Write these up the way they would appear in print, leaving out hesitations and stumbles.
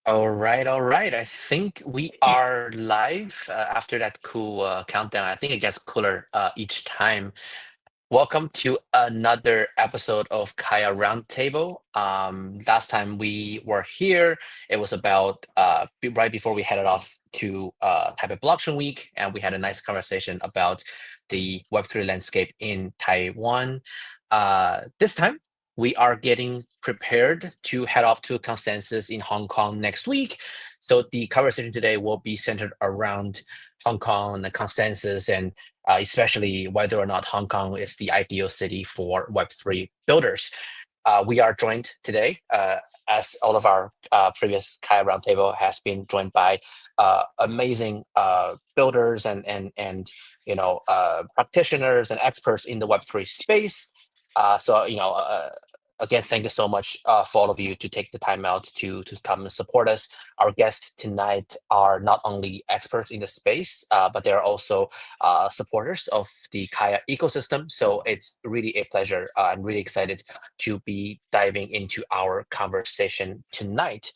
All right, all right. I think we are live after that cool countdown. I think it gets cooler each time. Welcome to another episode of Kaia Roundtable. Last time we were here, it was about right before we headed off to Taipei Blockchain Week, and we had a nice conversation about the Web3 landscape in Taiwan. This time, we are getting prepared to head off to Consensus in Hong Kong next week. So the conversation today will be centered around Hong Kong and the Consensus, and especially whether or not Hong Kong is the ideal city for Web3 builders. We are joined today, as all of our previous Kaya Roundtable has been joined by amazing builders and practitioners and experts in the Web3 space. Again, thank you so much for all of you to take the time out to come and support us. Our guests tonight are not only experts in the space, but they're also supporters of the Kaya ecosystem. So it's really a pleasure. I'm really excited to be diving into our conversation tonight.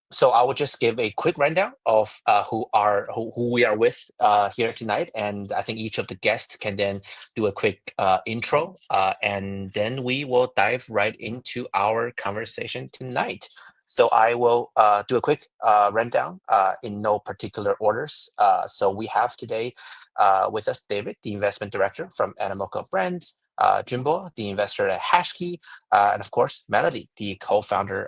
So I will just give a quick rundown of who we are with here tonight, and I think each of the guests can then do a quick intro, and then we will dive right into our conversation tonight. So I will do a quick rundown in no particular orders. So we have today with us David, the investment director from Animoca Brands, Jimbo, the investor at Hashkey, and of course, Melody, the co-founder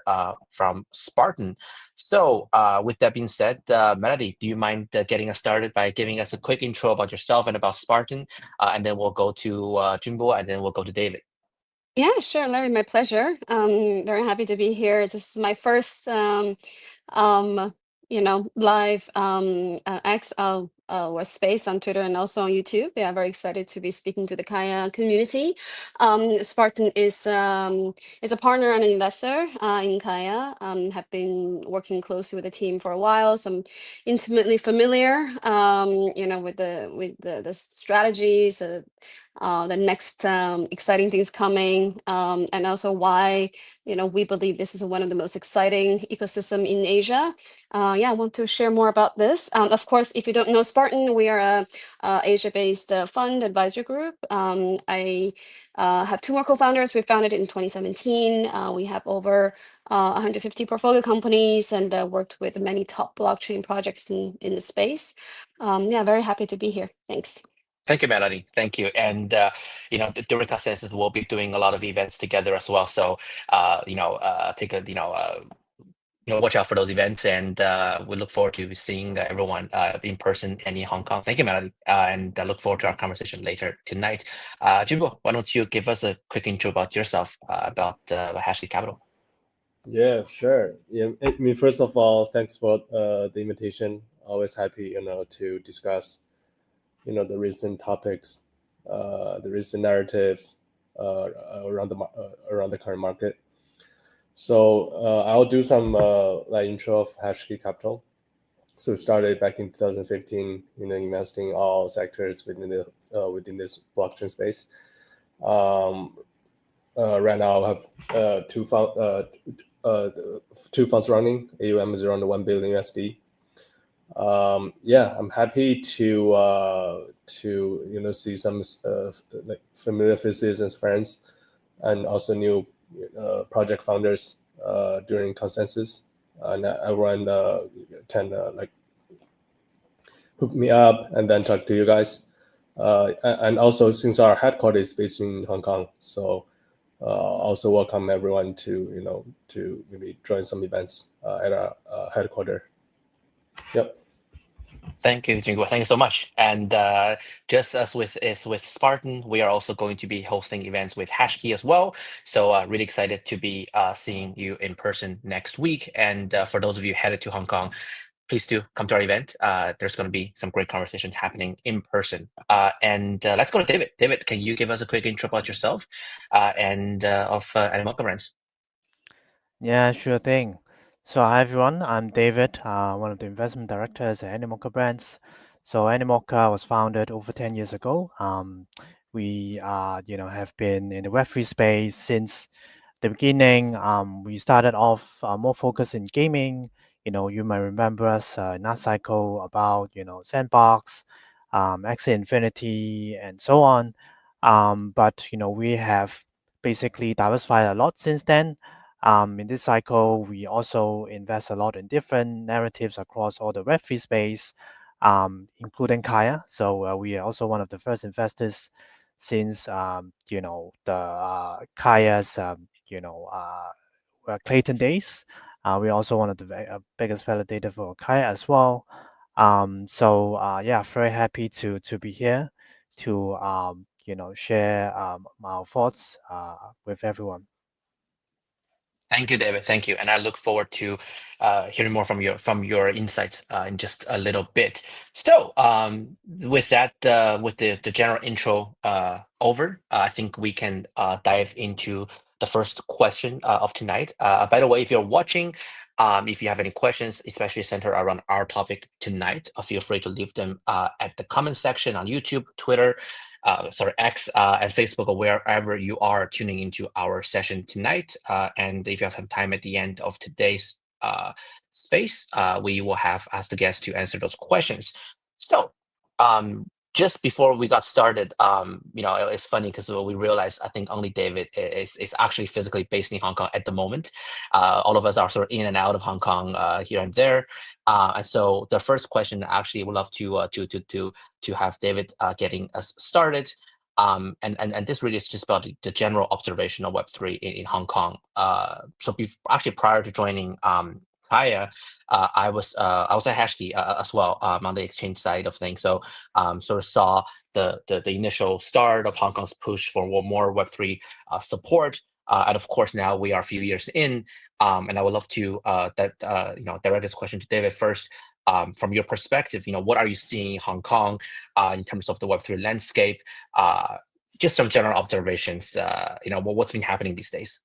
from Spartan. So with that being said, Melody, do you mind getting us started by giving us a quick intro about yourself and about Spartan? And then we'll go to Jimbo, and then we'll go to David. Yeah, sure, Larry, my pleasure. Very happy to be here. This is my first, live X or space on Twitter and also on YouTube. Yeah, very excited to be speaking to the Kaya community. Spartan is a partner and an investor in Kaya. Have been working closely with the team for a while, so I'm intimately familiar, with the strategies. The next exciting things coming, and also why we believe this is one of the most exciting ecosystem in Asia. I want to share more about this. Of course, if you don't know Spartan, we are a Asia-based fund advisory group. I have two more co-founders. We founded it in 2017. We have over 150 portfolio companies and worked with many top blockchain projects in the space. Very happy to be here. Thanks. Thank you, Melody. Thank you. And during Consensus, we'll be doing a lot of events together as well. So take a watch out for those events, and we look forward to seeing everyone in person and in Hong Kong. Thank you, Melody, and I look forward to our conversation later tonight. Jimbo, why don't you give us a quick intro about yourself, about Hashkey Capital? Yeah, sure. Yeah, I mean, first of all, thanks for the invitation. Always happy, to discuss the recent topics, the recent narratives around the current market. So I'll do some intro of Hashkey Capital. So we started back in 2015, investing in all sectors within this blockchain space. Right now, I have two funds running. AUM is around $1 billion USD. I'm happy to see some familiar faces and friends, and also new project founders during Consensus, and everyone can hook me up and then talk to you guys. And also, since our headquarters is based in Hong Kong, so also welcome everyone to maybe join some events at our headquarters. Yep. Thank you, Jingo. Thank you so much. And just as with Spartan, we are also going to be hosting events with Hashkey as well. So really excited to be seeing you in person next week. And for those of you headed to Hong Kong, please do come to our event. There's going to be some great conversations happening in person. And let's go to David. David, can you give us a quick intro about yourself and of Animal Brands? Yeah, sure thing. So, hi everyone, I'm David, one of the investment directors at Animoca Brands. So, Animoca was founded over 10 years ago. We, have been in the Web3 space since the beginning. We started off more focused in gaming. You might remember us in that cycle about, Sandbox, Axie Infinity, and so on. But we have basically diversified a lot since then. In this cycle, we also invest a lot in different narratives across all the Web3 space, including Kaia. So we are also one of the first investors since the Kaia's Clayton days. We're also one of the biggest validator for Kaia as well. So very happy to be here to share our thoughts with everyone. Thank you, David. Thank you, and I look forward to hearing more from your insights in just a little bit. So, with that, with the general intro over, I think we can dive into the first question of tonight. By the way, if you're watching, if you have any questions, especially centered around our topic tonight, feel free to leave them at the comment section on YouTube, Twitter, X, and Facebook, or wherever you are tuning into our session tonight. And if you have some time at the end of today's space, we will have asked the guests to answer those questions. So, just before we got started, it's funny because we realized I think only David is actually physically based in Hong Kong at the moment. All of us are sort of in and out of Hong Kong here and there. And so the first question, actually, would love to have David getting us started. And this really is just about the general observation of Web3 in Hong Kong. Actually, prior to joining Kaia, I was at Hashkey as well on the exchange side of things. So sort of saw the initial start of Hong Kong's push for more Web3 support. And of course, now we are a few years in, and I would love to direct this question to David first. From your perspective, what are you seeing in Hong Kong in terms of the Web3 landscape? Just some general observations. What's been happening these days?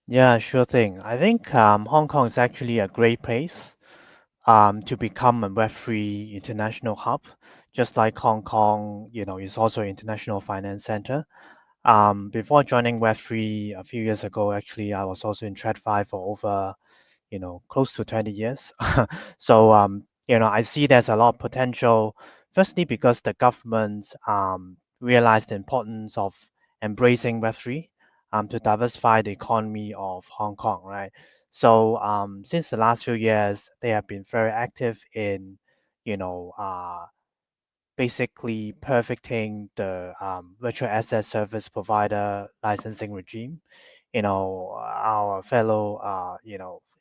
Yeah, sure thing. I think Hong Kong is actually a great place to become a Web3 international hub, just like Hong Kong, is also an international finance center. Before joining Web3 a few years ago, actually, I was also in TradFi for over close to 20 years. So I see there's a lot of potential, firstly, because the government realized the importance of embracing Web3 to diversify the economy of Hong Kong, right? So since the last few years, they have been very active in, you know, uh, basically perfecting the virtual asset service provider licensing regime. Our fellow,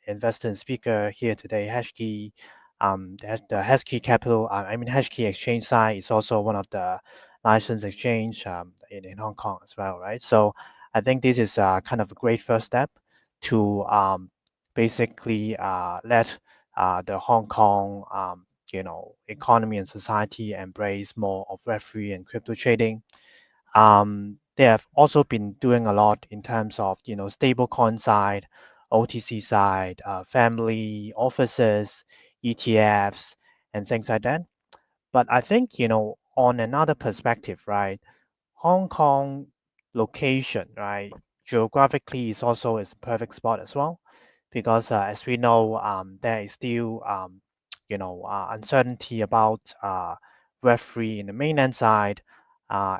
investor and speaker here today, Hashkey, the Hashkey Capital, Hashkey Exchange side is also one of the license exchange in Hong Kong as well, right? So I think this is kind of a great first step to basically let the Hong Kong economy and society embrace more of Web3 and crypto trading. They have also been doing a lot in terms of, stablecoin side, OTC side, family offices, ETFs, and things like that. But I think, on another perspective, right, Hong Kong location, right, geographically is a perfect spot as well, because as we know, there is still uncertainty about Web3 in the mainland side, uh,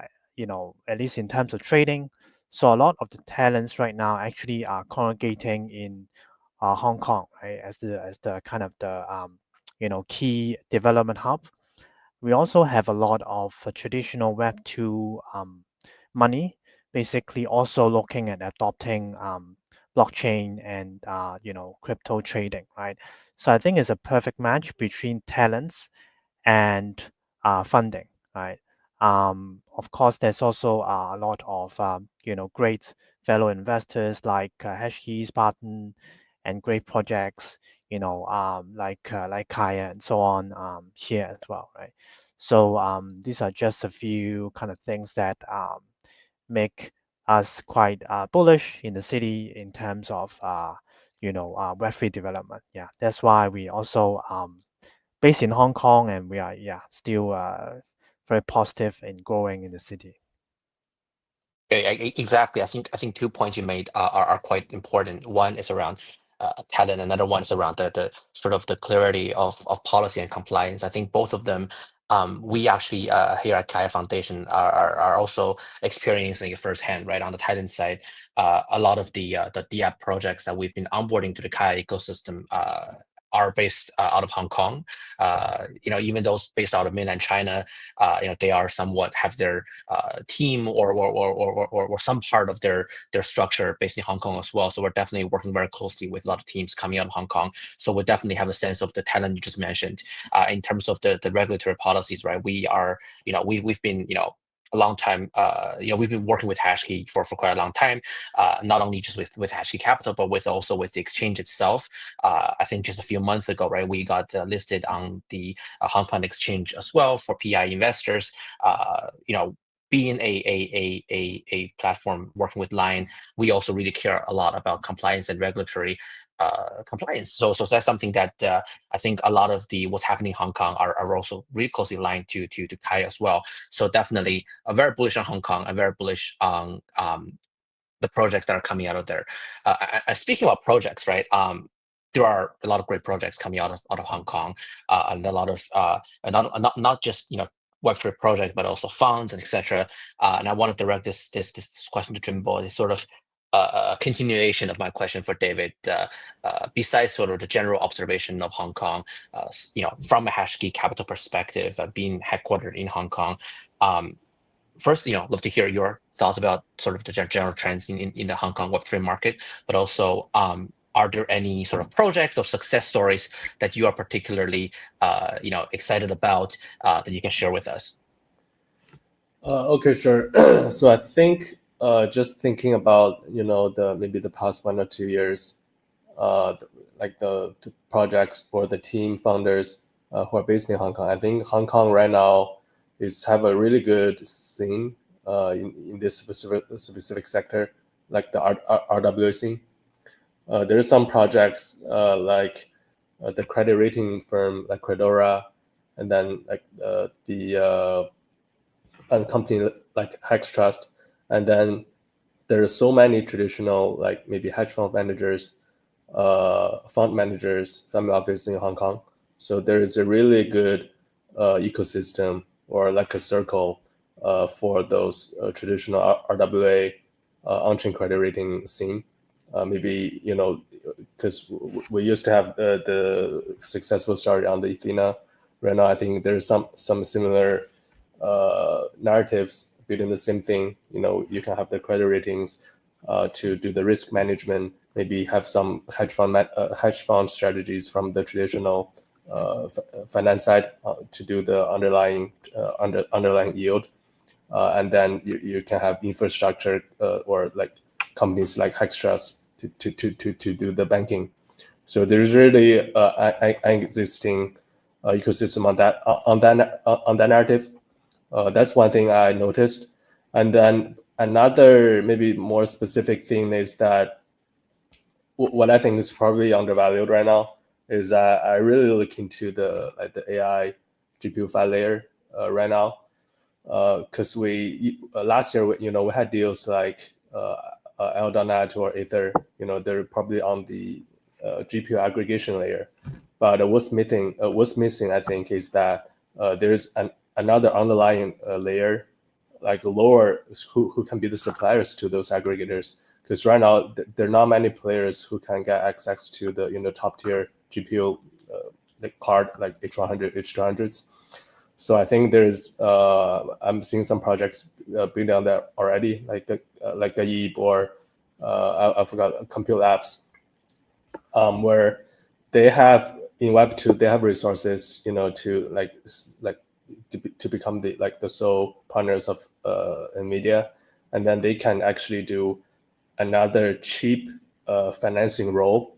at least in terms of trading. So a lot of the talents right now actually are congregating in Hong Kong, right, as the kind of the key development hub. We also have a lot of traditional Web 2 money, basically also looking at adopting blockchain and crypto trading, right? So I think it's a perfect match between talents and funding, right? Of course, there's also a lot of great fellow investors like Hashkey, Spartan, and great projects, like Kaia and so on here as well, right? So these are just a few kind of things that make us quite bullish in the city in terms of Web3 development. Yeah, that's why we also based in Hong Kong, and we are still very positive in growing in the city. Exactly. I think 2 points you made are quite important. One is around talent. Another one is around the sort of the clarity of policy and compliance. I think both of them, we actually here at Kaia Foundation are also experiencing it firsthand, right? On the talent side, a lot of the DApp projects that we've been onboarding to the Kaia ecosystem are based out of Hong Kong. Even those based out of mainland China, they are somewhat have their team or some part of their structure based in Hong Kong as well. So we're definitely working very closely with a lot of teams coming out of Hong Kong. So we definitely have a sense of the talent you just mentioned. In terms of the regulatory policies, right? We are, we've been, a long time, we've been working with Hashkey for quite a long time, not only just with Hashkey Capital, but also with the exchange itself. I think just a few months ago, right, we got listed on the Hong Kong exchange as well for PI investors. Being a platform working with Line, we also really care a lot about compliance and regulatory compliance. So that's something that I think a lot of what's happening in Hong Kong are also really closely aligned to Kaia as well. So definitely very bullish on Hong Kong. I'm very bullish on the projects that are coming out of there. Speaking about projects, right? There are a lot of great projects coming out of Hong Kong, and a lot of not just Web3 project, but also funds and etc. And I want to direct this question to Jimbo. It's sort of a continuation of my question for David. Besides sort of the general observation of Hong Kong, from a Hashkey Capital perspective, being headquartered in Hong Kong. First, love to hear your thoughts about sort of the general trends in the Hong Kong Web3 market, but also, are there any sort of projects or success stories that you are particularly, excited about that you can share with us? Okay, sure. So I think just thinking about maybe the past 1 or 2 years, like the projects or the team founders who are based in Hong Kong. I think Hong Kong right now have a really good scene in this specific sector, like the RWA scene. There are some projects like the credit rating firm like Credora, and then like the company like Hex Trust, and then there are so many traditional like maybe hedge fund managers, fund managers, family office in Hong Kong. So there is a really good ecosystem or like a circle for those traditional RWA on-chain credit rating scene. Maybe because we used to have the successful story on the Athena. Right now, I think there's some similar narratives building the same thing. You can have the credit ratings to do the risk management, maybe have some hedge fund strategies from the traditional finance side to do the underlying yield, and then you can have infrastructure or like companies like Hex Trust to do the banking. So there's really an existing ecosystem on that narrative. That's one thing I noticed. And then another maybe more specific thing is that what I think is probably undervalued right now is that I really look into the AI GPU file layer right now, because we last year we had deals like L.net or Ether. They're probably on the GPU aggregation layer, but what's missing I think is that there's another underlying layer like lower who can be the suppliers to those aggregators, because right now there are not many players who can get access to the top tier GPU like card like H100 H200s. So I think there's I'm seeing some projects building on that already, like a Yeep or I forgot, compute apps, where they have in Web2 they have resources, to to become the sole partners of NVIDIA, and then they can actually do another cheap financing role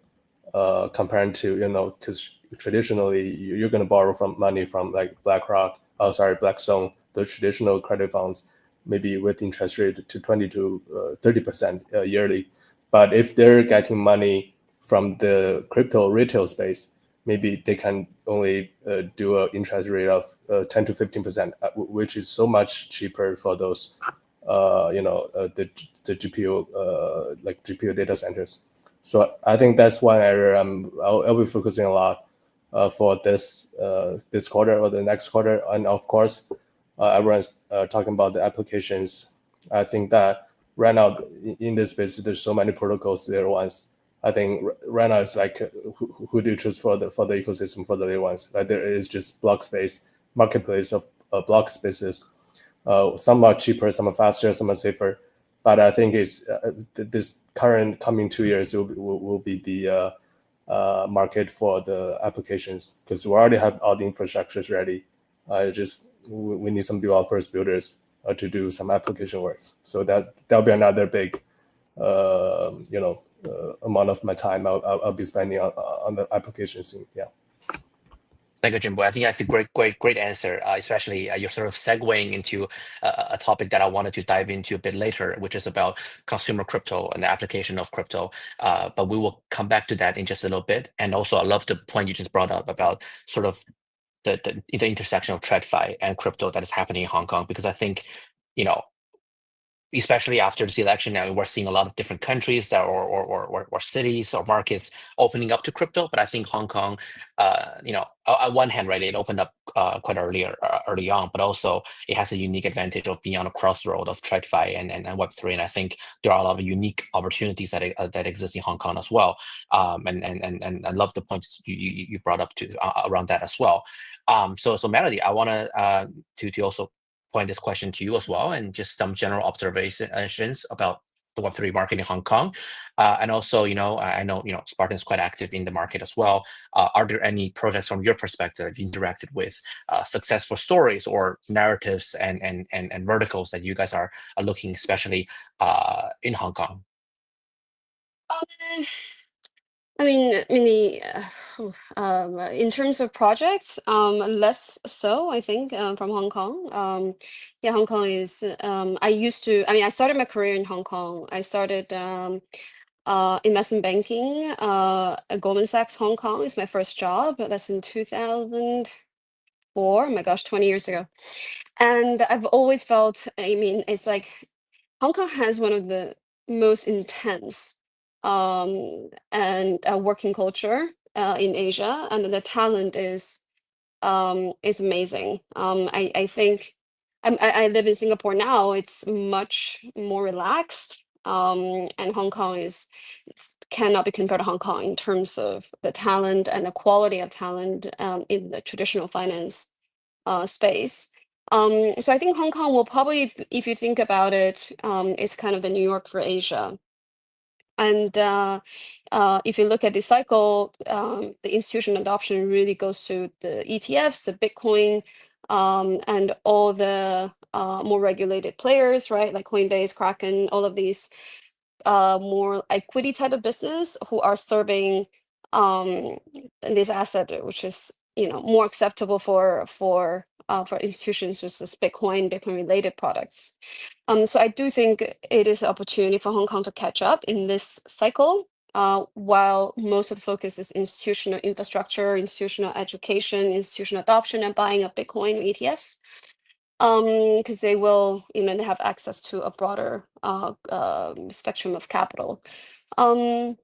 compared to, because traditionally you're going to borrow money from like Blackstone, the traditional credit funds, maybe with interest rate to 20 to 30% yearly. But if they're getting money from the crypto retail space, maybe they can only do an interest rate of 10 to 15%, which is so much cheaper for those, the GPU, like GPU data centers. So I think that's one area I'll be focusing a lot for this quarter or the next quarter. And of course, everyone's talking about the applications. I think that right now in this space, there's so many protocols there once. I think right now it's like who do you choose for the ecosystem for the layer ones? Like there is just block space, marketplace of block spaces. Some are cheaper, some are faster, some are safer. But I think it's this current coming 2 years will be the market for the applications, because we already have all the infrastructures ready. We need some builders to do some application works. So that'll be another big amount of my time I'll be spending on the applications. Yeah. Thank you, Jimbo. I think that's a great answer, especially you're sort of segueing into a topic that I wanted to dive into a bit later, which is about consumer crypto and the application of crypto. But we will come back to that in just a little bit. And also, I love the point you just brought up about sort of the intersection of TradFi and crypto that is happening in Hong Kong, because I think, especially after this election, now we're seeing a lot of different countries that or cities or markets opening up to crypto. But I think Hong Kong, on one hand, right, it opened up quite early on, but also it has a unique advantage of being on a crossroad of TradFi and Web3. And I think there are a lot of unique opportunities that exist in Hong Kong as well. And I love the points you brought up to around that as well. So Melody, I want to also point this question to you as well, and just some general observations about the Web3 market in Hong Kong. And also, I know, Spartan is quite active in the market as well. Are there any projects from your perspective you interacted with, successful stories or narratives and verticals that you guys are looking, especially in Hong Kong? I mean, in terms of projects, less so, I think, from Hong Kong. Yeah, Hong Kong is, I started my career in Hong Kong. I started investment banking at Goldman Sachs Hong Kong is my first job. That's in 2004. Oh my gosh, 20 years ago. And I've always felt, it's like Hong Kong has one of the most intense and working culture in Asia, and the talent is amazing. I think I live in Singapore now. It's much more relaxed, and Hong Kong cannot be compared to Hong Kong in terms of the talent and the quality of talent in the traditional finance space. So I think Hong Kong will probably, if you think about it, is kind of the New York for Asia. And if you look at the cycle, the institutional adoption really goes to the ETFs, the Bitcoin, and all the more regulated players, right? Like Coinbase, Kraken, all of these more equity type of business who are serving this asset, which is more acceptable for institutions versus Bitcoin related products. So I do think it is an opportunity for Hong Kong to catch up in this cycle, while most of the focus is institutional infrastructure, institutional education, institutional adoption, and buying of Bitcoin or ETFs. Because they will, they have access to a broader spectrum of capital. But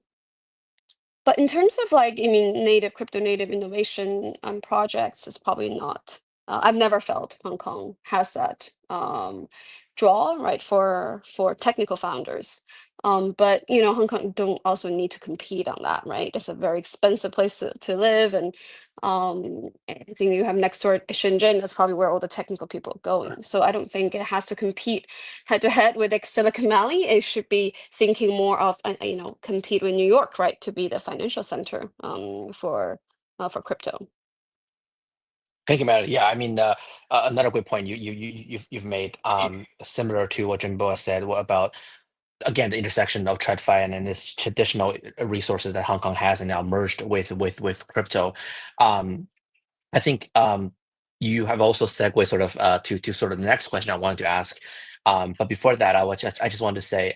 in terms of crypto native innovation projects, it's probably not. I've never felt Hong Kong has that draw, right, for technical founders. But Hong Kong don't also need to compete on that, right? It's a very expensive place to live, and I think you have next door Shenzhen. That's probably where all the technical people are going. So I don't think it has to compete head to head with like Silicon Valley. It should be thinking more of compete with New York, right, to be the financial center for crypto. Thinking about it, yeah, I mean, another good point you've made, similar to what Jimbo has said about, again, the intersection of TradFi and its traditional resources that Hong Kong has and now merged with crypto. I think you have also segued sort of to sort of the next question I wanted to ask. But before that, I just wanted to say,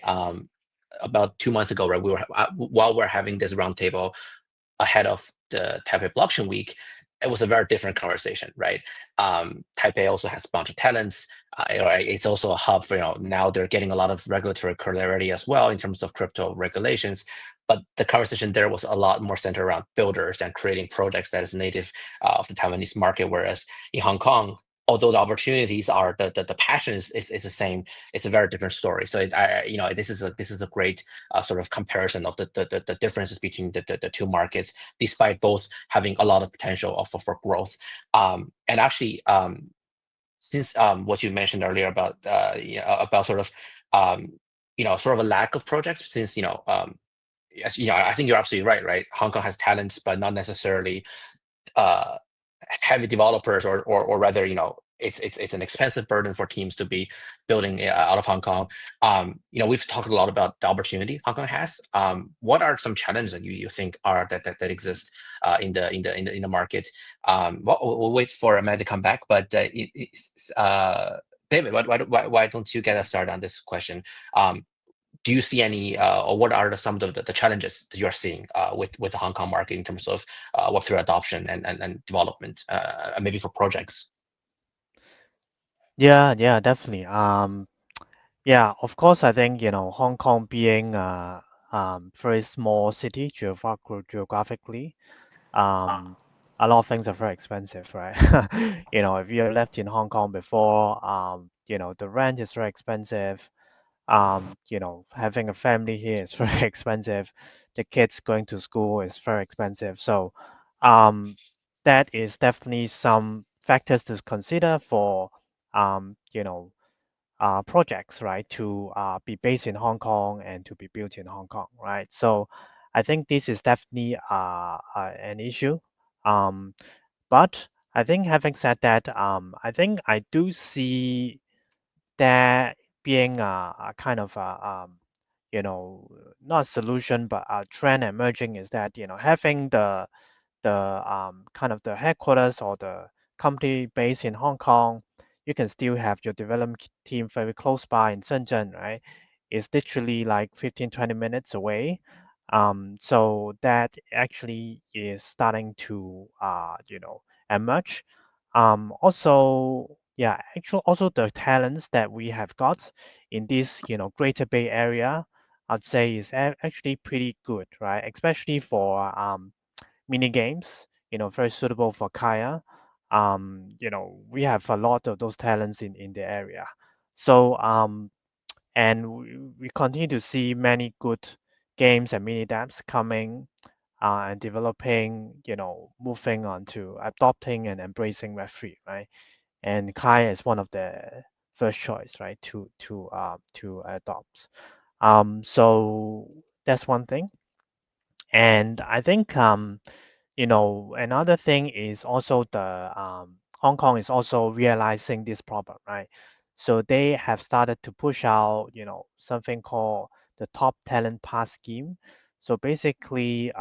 about 2 months ago, right, we were while we're having this roundtable ahead of the Taipei Blockchain Week, it was a very different conversation, right? Taipei also has a bunch of talents. It's also a hub for, now they're getting a lot of regulatory clarity as well in terms of crypto regulations. But the conversation there was a lot more centered around builders and creating projects that is native of the Taiwanese market. Whereas in Hong Kong, although the opportunities are the passion is the same, it's a very different story. So this is a great sort of comparison of the differences between the two markets, despite both having a lot of potential for growth. And actually, since what you mentioned earlier about about sort of sort of a lack of projects, since as I think you're absolutely right. Right, Hong Kong has talents, but not necessarily uh, heavy developers, or rather, it's an expensive burden for teams to be building out of Hong Kong. We've talked a lot about the opportunity Hong Kong has. What are some challenges that you think are that exist in the market? We'll wait for Amanda to come back, but David, why don't you get us started on this question? Do you see any, or what are some of the challenges that you're seeing with the Hong Kong market in terms of Web3 adoption and development, maybe for projects? Yeah, yeah, definitely. Yeah, of course, I think, Hong Kong being a very small city geographically, um, a lot of things are very expensive, right? If you're left in Hong Kong before, the rent is very expensive. Having a family here is very expensive. The kids going to school is very expensive. So, um, that is definitely some factors to consider for, um, you know, projects, right, to be based in Hong Kong and to be built in Hong Kong, right? So I think this is definitely an issue. Um, but I think having said that, I think I do see that being a kind of you know, not a solution, but a trend emerging is that, having the kind of the headquarters or the company based in Hong Kong, you can still have your development team very close by in Shenzhen, right? It's literally like 15, 20 minutes away. So that actually is starting to, emerge. Also, yeah, actually, also the talents that we have got in this, Greater Bay Area, I'd say is actually pretty good, right? Especially for mini games, very suitable for Kaia. We have a lot of those talents in the area. So, and we continue to see many good games and mini dApps coming and developing, moving on to adopting and embracing Web3, right? And Kaia is one of the first choice, right, to adopt. So that's one thing. And I think another thing is also the Hong Kong is also realizing this problem, right? So they have started to push out, something called the Top Talent Pass scheme. So basically,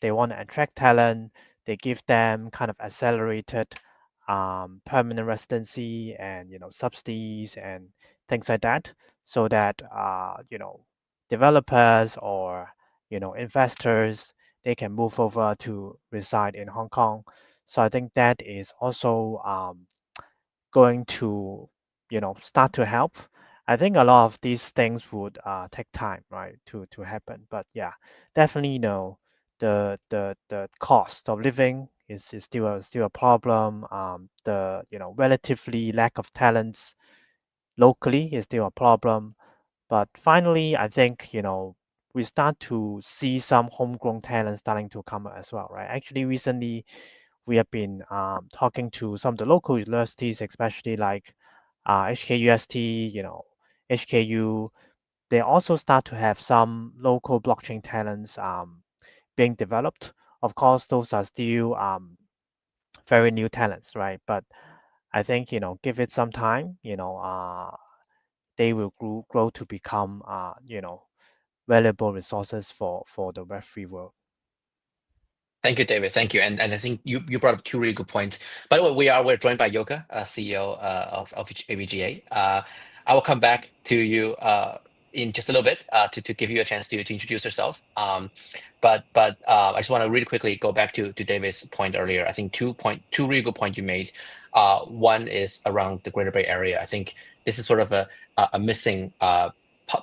they want to attract talent. They give them kind of accelerated permanent residency and subsidies and things like that, so that developers or investors, they can move over to reside in Hong Kong. So I think that is also going to, start to help. I think a lot of these things would take time, right, to happen. But yeah, definitely, the cost of living is still a problem. The relatively lack of talents locally is still a problem. But finally, I think, we start to see some homegrown talent starting to come as well, right? Actually, recently we have been talking to some of the local universities, especially like HKUST, HKU. They also start to have some local blockchain talents being developed. Of course, those are still very new talents, right? But I think, give it some time, they will grow to become, valuable resources for the Web3 world. Thank you, David. Thank you. And I think you brought up two really good points. By the way, we're joined by Yoka, CEO of ABGA. I will come back to you in just a little bit to give you a chance to introduce yourself. But I just want to really quickly go back to David's point earlier. I think two really good points you made. One is around the Greater Bay Area. I think this is sort of a missing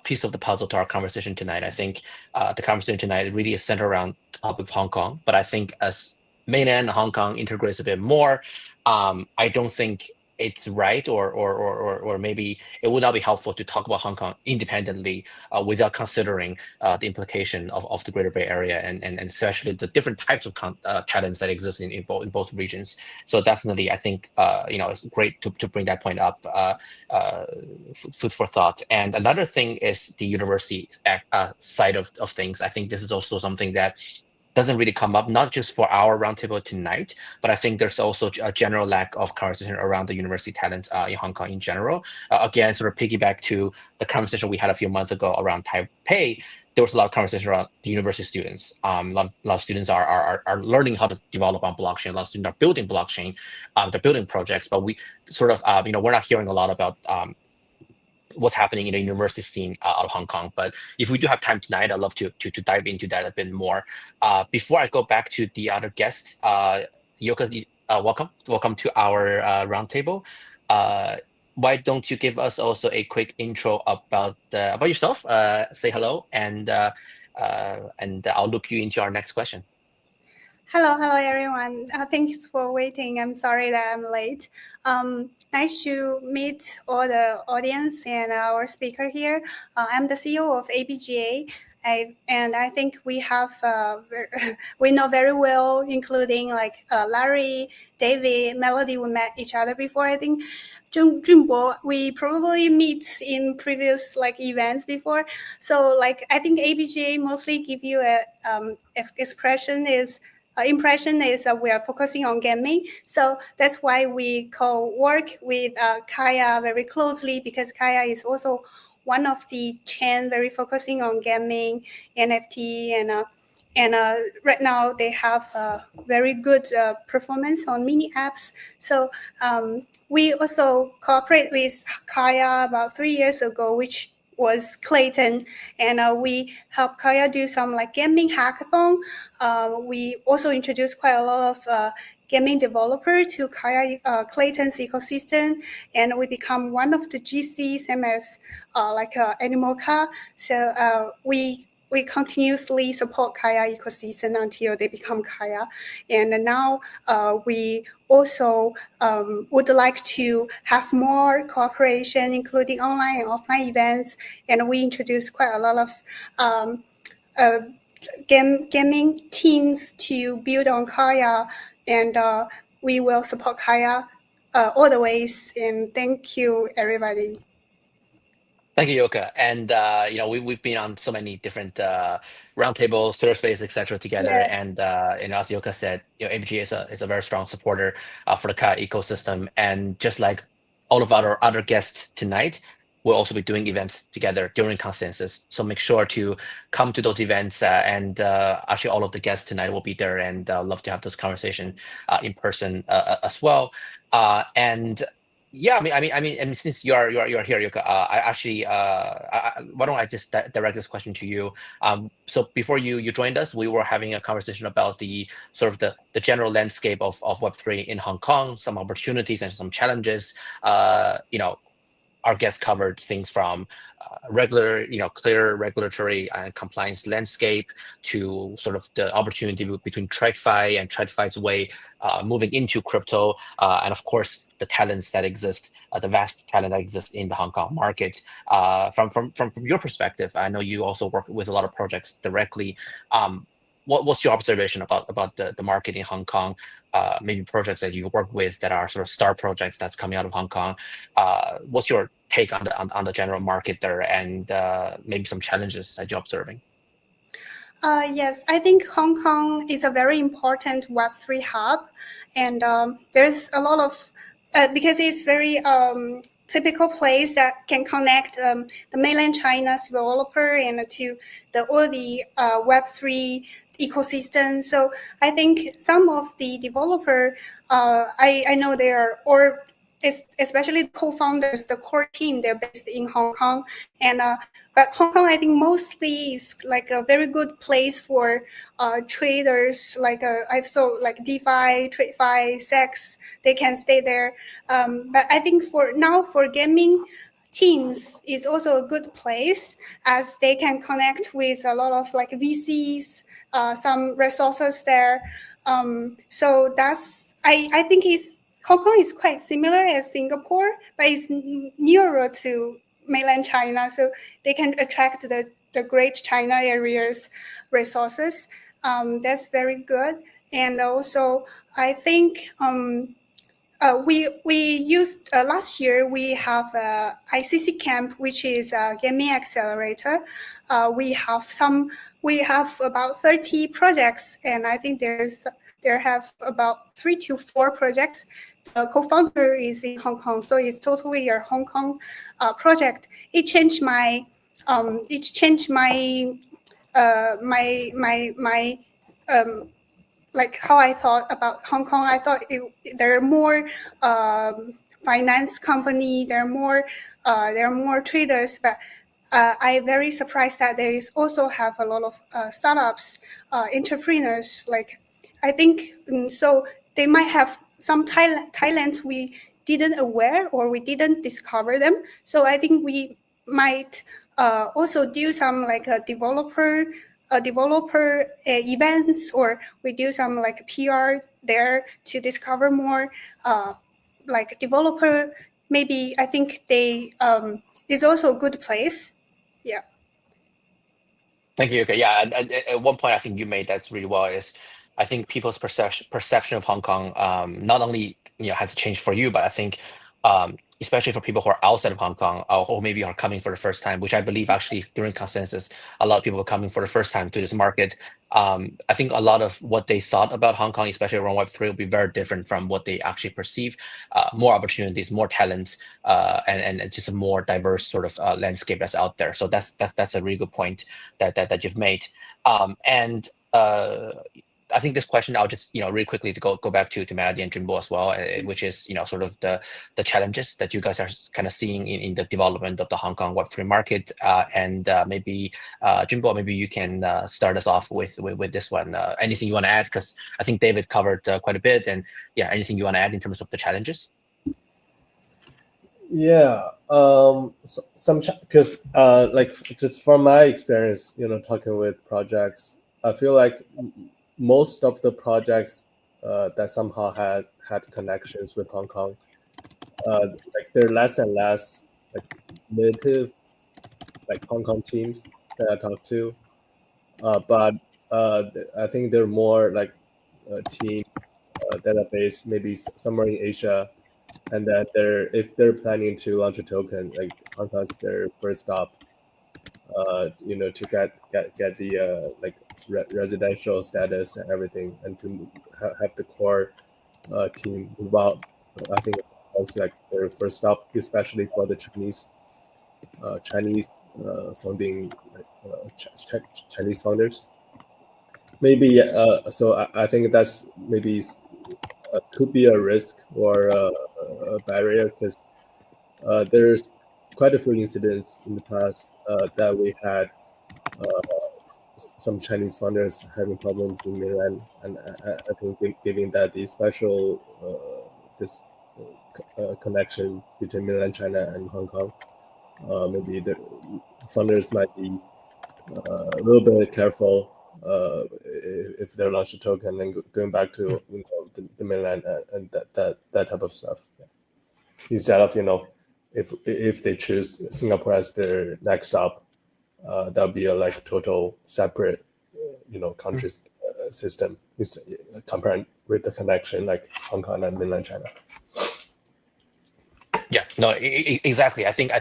piece of the puzzle to our conversation tonight. I think the conversation tonight really is centered around the topic of Hong Kong, but I think as mainland Hong Kong integrates a bit more, I don't think it's right or maybe it would not be helpful to talk about Hong Kong independently without considering the implication of the Greater Bay Area and especially the different types of talents that exist in both regions. So definitely, I think it's great to bring that point up. Food for thought. And another thing is the university side of things. I think this is also something that doesn't really come up, not just for our roundtable tonight, but I think there's also a general lack of conversation around the university talent in Hong Kong in general. Again, sort of piggyback to the conversation we had a few months ago around Taipei, there was a lot of conversation around the university students. A lot of students are learning how to develop on blockchain. A lot of students are building blockchain. They're building projects, but we sort of, we're not hearing a lot about what's happening in the university scene out of Hong Kong. But if we do have time tonight, I'd love to dive into that a bit more. Before I go back to the other guest, Yoka, welcome to our roundtable. Why don't you give us also a quick intro about yourself? Say hello, and I'll loop you into our next question. Hello everyone. Thanks for waiting. I'm sorry that I'm late. Nice to meet all the audience and our speaker here. I'm the CEO of ABGA. I think we have we know very well, including like Larry, David, Melody. We met each other before. I think Junbo, we probably meet in previous like events before. So like I think ABGA mostly give you a impression is we are focusing on gaming. So that's why we co-work with Kaia very closely, because Kaia is also one of the chain very focusing on gaming, NFT, and right now they have very good performance on mini apps. So we also cooperate with Kaia about 3 years ago, which was Clayton, and we helped Kaia do some like gaming hackathon. We also introduced quite a lot of gaming developer to Clayton's ecosystem, and we become one of the GCs, same as Animoca. So we continuously support Kaia ecosystem until they become Kaia. And now we also would like to have more cooperation, including online and offline events. And we introduced quite a lot of gaming teams to build on Kaia. And we will support Kaia all the ways. And thank you, everybody. Thank you, Yoka. And we've been on so many different roundtables, Twitter Space, etc. together. Yeah. And as Yoka said, ABG is a very strong supporter for the Kai ecosystem. And just like all of our other guests tonight, we'll also be doing events together during consensus. So make sure to come to those events. And actually, all of the guests tonight will be there, and love to have this conversation in person as well. Yeah, I mean, and since you are here, Yuka, I actually, why don't I just direct this question to you? So before you joined us, we were having a conversation about the sort of the general landscape of Web3 in Hong Kong, some opportunities and some challenges. Our guests covered things from regular, clear regulatory and compliance landscape to sort of the opportunity between TradFi and TradFi's way moving into crypto, and of course the talents that exist, the vast talent that exists in the Hong Kong market. From your perspective, I know you also work with a lot of projects directly. What's your observation about the market in Hong Kong? Maybe projects that you work with that are sort of star projects that's coming out of Hong Kong. What's your take on the general market there, and maybe some challenges that you're observing? Yes, I think Hong Kong is a very important Web3 hub, and there's a lot of because it's very typical place that can connect the mainland China's developer and to all the Web3 ecosystem. So I think some of the developer I know they are, or especially co-founders, the core team, they're based in Hong Kong, and but Hong Kong, I think, mostly is like a very good place for traders. Like I saw like DeFi, TradeFi, SEX, they can stay there. But I think for gaming teams is also a good place, as they can connect with a lot of like VCs, some resources there. So that's I think Hong Kong is quite similar as Singapore, but it's nearer to mainland China, so they can attract the Great China area's resources. That's very good. And also, I think we used last year we have a ICC camp, which is a gaming accelerator. We have about 30 projects, and I think there have about 3 to 4 projects. The co-founder is in Hong Kong, so it's totally a Hong Kong project. It changed my like how I thought about Hong Kong. I thought there are more finance company, there are more traders, but I'm very surprised that there is also have a lot of startups, entrepreneurs. Like I think so they might have some talents we didn't aware or we didn't discover them. So I think we might also do some like a developer events, or we do some like PR there to discover more like developer. Maybe I think they is also a good place. Yeah. Thank you. Okay, yeah. And at one point, I think you made that's really well is, I think people's perception of Hong Kong not only has changed for you, but I think especially for people who are outside of Hong Kong or maybe are coming for the first time, which I believe actually during consensus, a lot of people are coming for the first time to this market. I think a lot of what they thought about Hong Kong, especially around Web3, will be very different from what they actually perceive. More opportunities, more talents, and just a more diverse sort of landscape that's out there. So that's a really good point that you've made. And I think this question I'll just really quickly to go back to Melody and Jimbo as well, which is sort of the challenges that you guys are kind of seeing in the development of the Hong Kong Web3 market, and maybe Jimbo, maybe you can start us off with this one. Anything you want to add, because I think David covered quite a bit, and yeah, anything you want to add in terms of the challenges? Yeah, some because like just from my experience, talking with projects, I feel like most of the projects that somehow had connections with Hong Kong, like they're less and less like native like Hong Kong teams that I talk to, but I think they're more like teams that are based maybe somewhere in Asia, and that if they're planning to launch a token, like Hong Kong is their first stop, to get the like residential status and everything, and to have the core team move out. I think it's like their first stop, especially for the Chinese founding Chinese founders. Maybe so I think that's maybe could be a risk or a barrier, because there's quite a few incidents in the past that we had some Chinese founders having problems in mainland, and I think given that the special this connection between mainland China and Hong Kong, maybe the founders might be a little bit careful if they launch a token and going back to the mainland and that type of stuff. Yeah. instead of if they choose Singapore as their next stop, that'll be a like total separate countries system is compared with the connection like Hong Kong and mainland China. Yeah, no, exactly. I think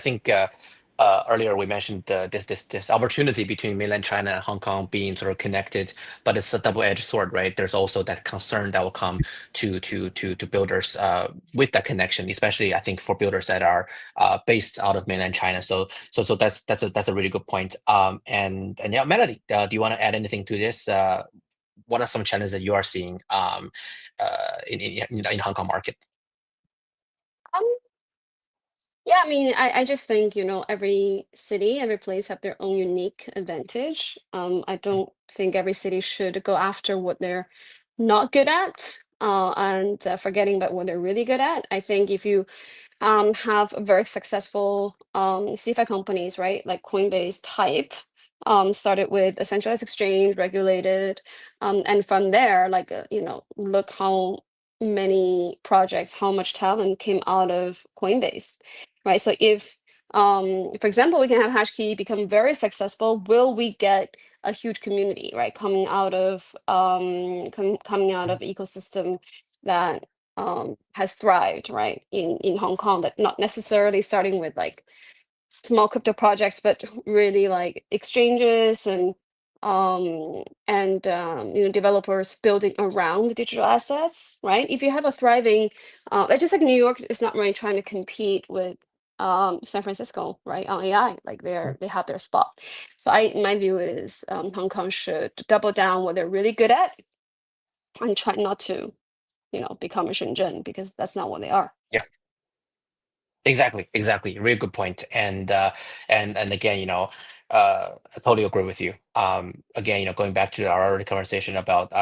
earlier we mentioned this opportunity between mainland China and Hong Kong being sort of connected, but it's a double-edged sword, right? There's also that concern that will come to builders with that connection, especially I think for builders that are based out of mainland China. So that's a really good point. And yeah, Melody, do you want to add anything to this? What are some challenges that you are seeing in Hong Kong market? Um, Yeah, I mean, I just think, every city, every place have their own unique advantage. I don't think every city should go after what they're not good at, and forgetting about what they're really good at. I think if you have very successful CFI companies, right, like Coinbase type, started with a centralized exchange, regulated, and from there, like, look how many projects, how much talent came out of Coinbase, right? So if, for example, we can have Hashkey become very successful, will we get a huge community, right, coming out of coming out of ecosystem that has thrived, right, in Hong Kong, that not necessarily starting with like small crypto projects, but really like exchanges and developers building around the digital assets, right? If you have a thriving, like just like New York is not really trying to compete with San Francisco, right, on AI, like they have their spot. So my view is Hong Kong should double down what they're really good at and try not to become a Shenzhen, because that's not what they are. Yeah. Exactly. Really good point. And again, I totally agree with you. Again, going back to our early conversation about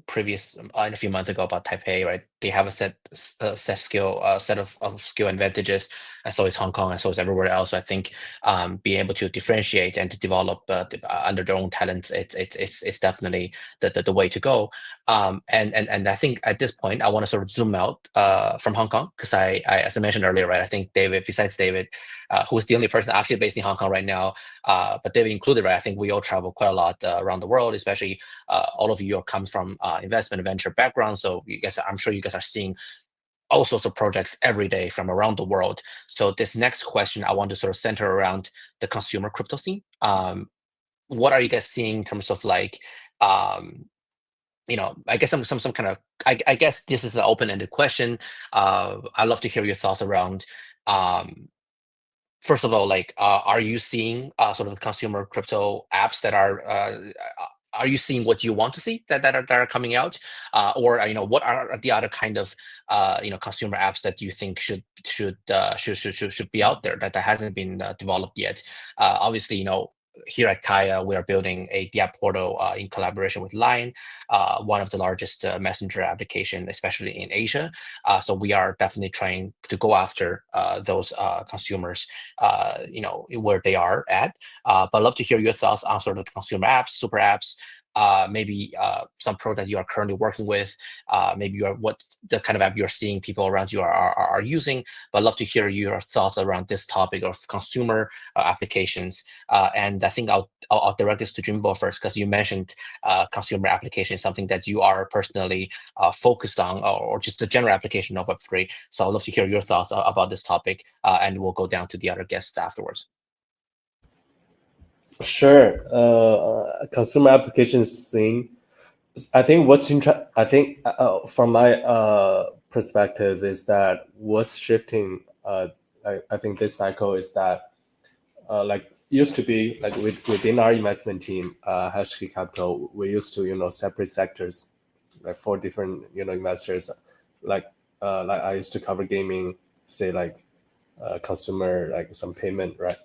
previous a few months ago about Taipei, right? They have a set of skill advantages, and so is Hong Kong, and so is everywhere else. So I think being able to differentiate and to develop under their own talents, it's definitely the way to go. And I think at this point, I want to sort of zoom out from Hong Kong, because I as I mentioned earlier, right? I think David, besides David, who is the only person actually based in Hong Kong right now, but David included, right? I think we all travel quite a lot around the world, especially all of you come from investment and venture background. So I'm sure you guys are seeing all sorts of projects every day from around the world. So this next question, I want to sort of center around the consumer crypto scene. What are you guys seeing in terms of like, I guess some kind of, I guess this is an open-ended question. I'd love to hear your thoughts around, first of all, like, are you seeing sort of consumer crypto apps that are you seeing what you want to see that are coming out, or what are the other kind of consumer apps that you think should be out there that hasn't been developed yet? Obviously, here at Kaia, we are building a DApp portal in collaboration with Line, one of the largest messenger application, especially in Asia. So we are definitely trying to go after those consumers, where they are at. But I'd love to hear your thoughts on sort of consumer apps, super apps, maybe some pro that you are currently working with, maybe what the kind of app you're seeing people around you are using. But I'd love to hear your thoughts around this topic of consumer applications. And I think I'll direct this to Jimbo first, because you mentioned consumer application is something that you are personally focused on, or just the general application of Web3. So I'd love to hear your thoughts about this topic, and we'll go down to the other guests afterwards. Sure. Consumer applications thing. I think from my perspective is that what's shifting. I think this cycle is that like used to be like within our investment team, Hashkey Capital, we used to separate sectors, like 4 different investors. Like I used to cover gaming, say like consumer, like some payment, right?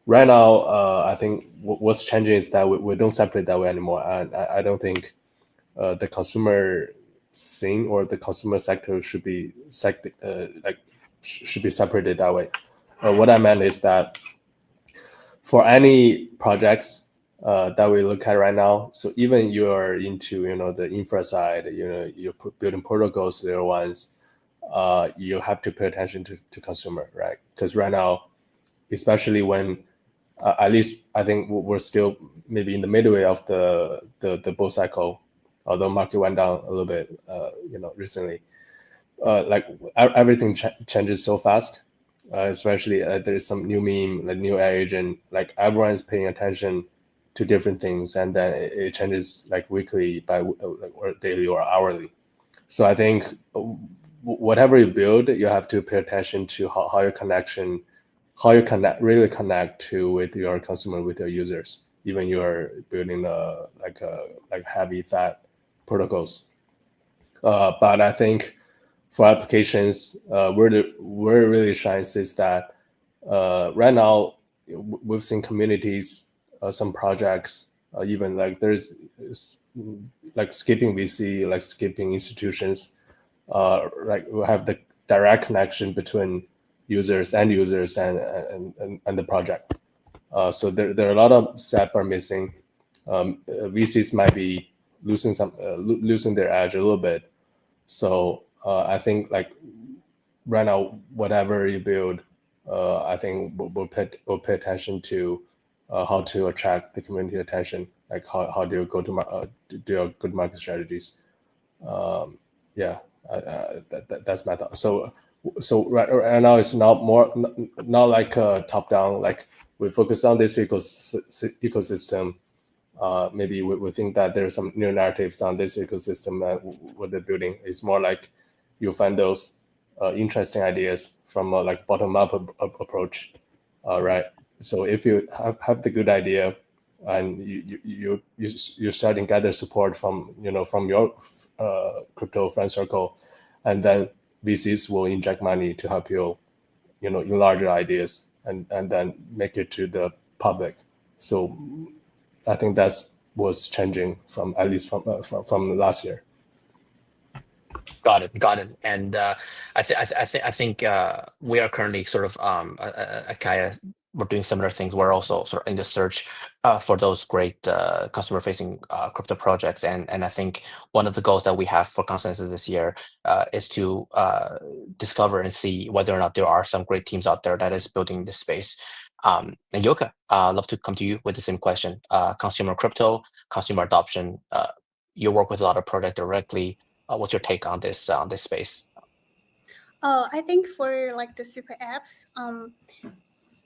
Right now, I think what's changing is that we don't separate that way anymore, and I don't think the consumer thing or the consumer sector should be should be separated that way. What I meant is that for any projects that we look at right now, so even you're into the infra side, you're building protocols, there ones, you have to pay attention to consumer, right? Because right now, especially when at least I think we're still maybe in the midway of the bull cycle, although market went down a little bit, recently. Like everything changes so fast, especially there's some new meme, like new age, and like everyone is paying attention to different things, and then it changes like weekly by or daily or hourly. So I think whatever you build, you have to pay attention to how you really connect to with your consumer, with your users, even you're building like heavy fat protocols. But I think for applications, where it really shines is that right now we've seen communities, some projects, even like there's like skipping VC, like skipping institutions, like we have the direct connection between users and the project. So there are a lot of SAP are missing. VCs might be losing their edge a little bit. So I think like right now, whatever you build, I think we'll pay attention to how to attract the community attention. Like how do you go to do your good market strategies? Yeah, that's my thought. So right now it's not like top down. Like we focus on this ecosystem. Maybe we think that there's some new narratives on this ecosystem what they're building. It's more like you find those interesting ideas from a like bottom-up approach, right? So if you have the good idea and you're starting to gather support from from your crypto friend circle, and then VCs will inject money to help you enlarge your ideas and then make it to the public. So I think that's was changing from at least from last year. Got it. And I think we are currently sort of at Kaia, we're doing similar things. We're also sort of in the search for those great customer-facing crypto projects, and I think one of the goals that we have for Consensus this year is to discover and see whether or not there are some great teams out there that is building this space. And Yoka, I'd love to come to you with the same question. Consumer crypto, consumer adoption. You work with a lot of projects directly. What's your take on this space? I think for like the super apps,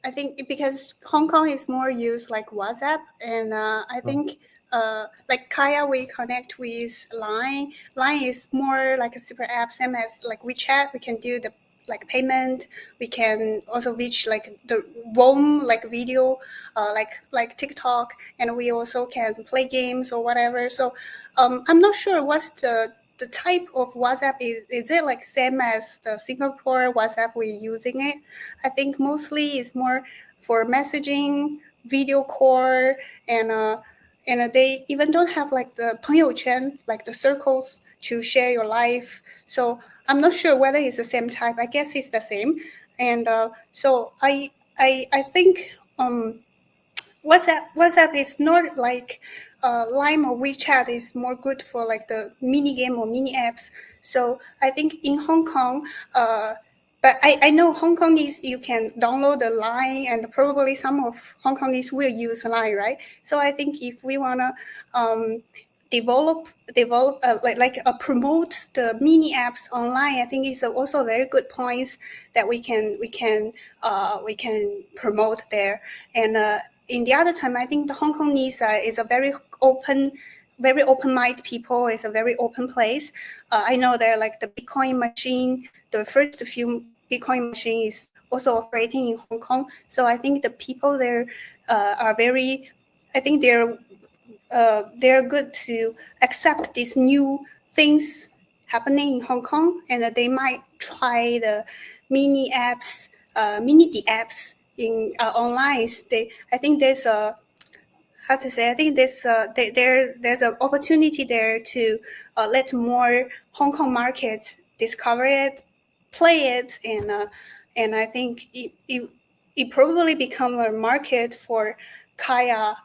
I think because Hong Kong is more used like WhatsApp, and I think like Kaia, we connect with Line. Line is more like a super app, same as like WeChat. We can do the like payment. We can also reach like the roam like video, like TikTok, and we also can play games or whatever. So I'm not sure what's the type of WhatsApp is it like same as the Singapore WhatsApp we're using it? I think mostly it's more for messaging, video call, and they even don't have like the 朋友圈, like the circles to share your life. So I'm not sure whether it's the same type. I guess it's the same. And so I think WhatsApp is not like Line or WeChat is more good for like the mini game or mini apps. So I think in Hong Kong, but I know Hong Kongese, you can download the Line, and probably some of Hong Kongese will use Line, right? So I think if we wanna develop promote the mini apps online, I think it's also a very good points that we can promote there. And in the other time, I think the Hong Kongese is a very open-minded people. It's a very open place. I know they're like the Bitcoin machine. The first few Bitcoin machine is also operating in Hong Kong. So I think the people there are very. I think they're good to accept these new things happening in Hong Kong, and they might try the mini apps, mini apps in online. I think there's a how to say. I think there's an opportunity there to let more Hong Kong markets discover it, play it, and I think it probably become a market for Kaia.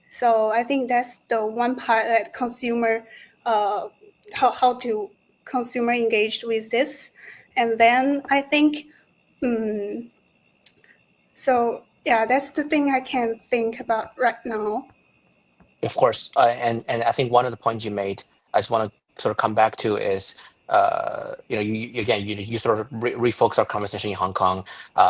So I think that's the one part that consumer, how to consumer engaged with this. And then I think, so yeah, that's the thing I can think about right now. Of course, and I think one of the points you made, I just want to sort of come back to is, you again, you sort of refocus our conversation in Hong Kong.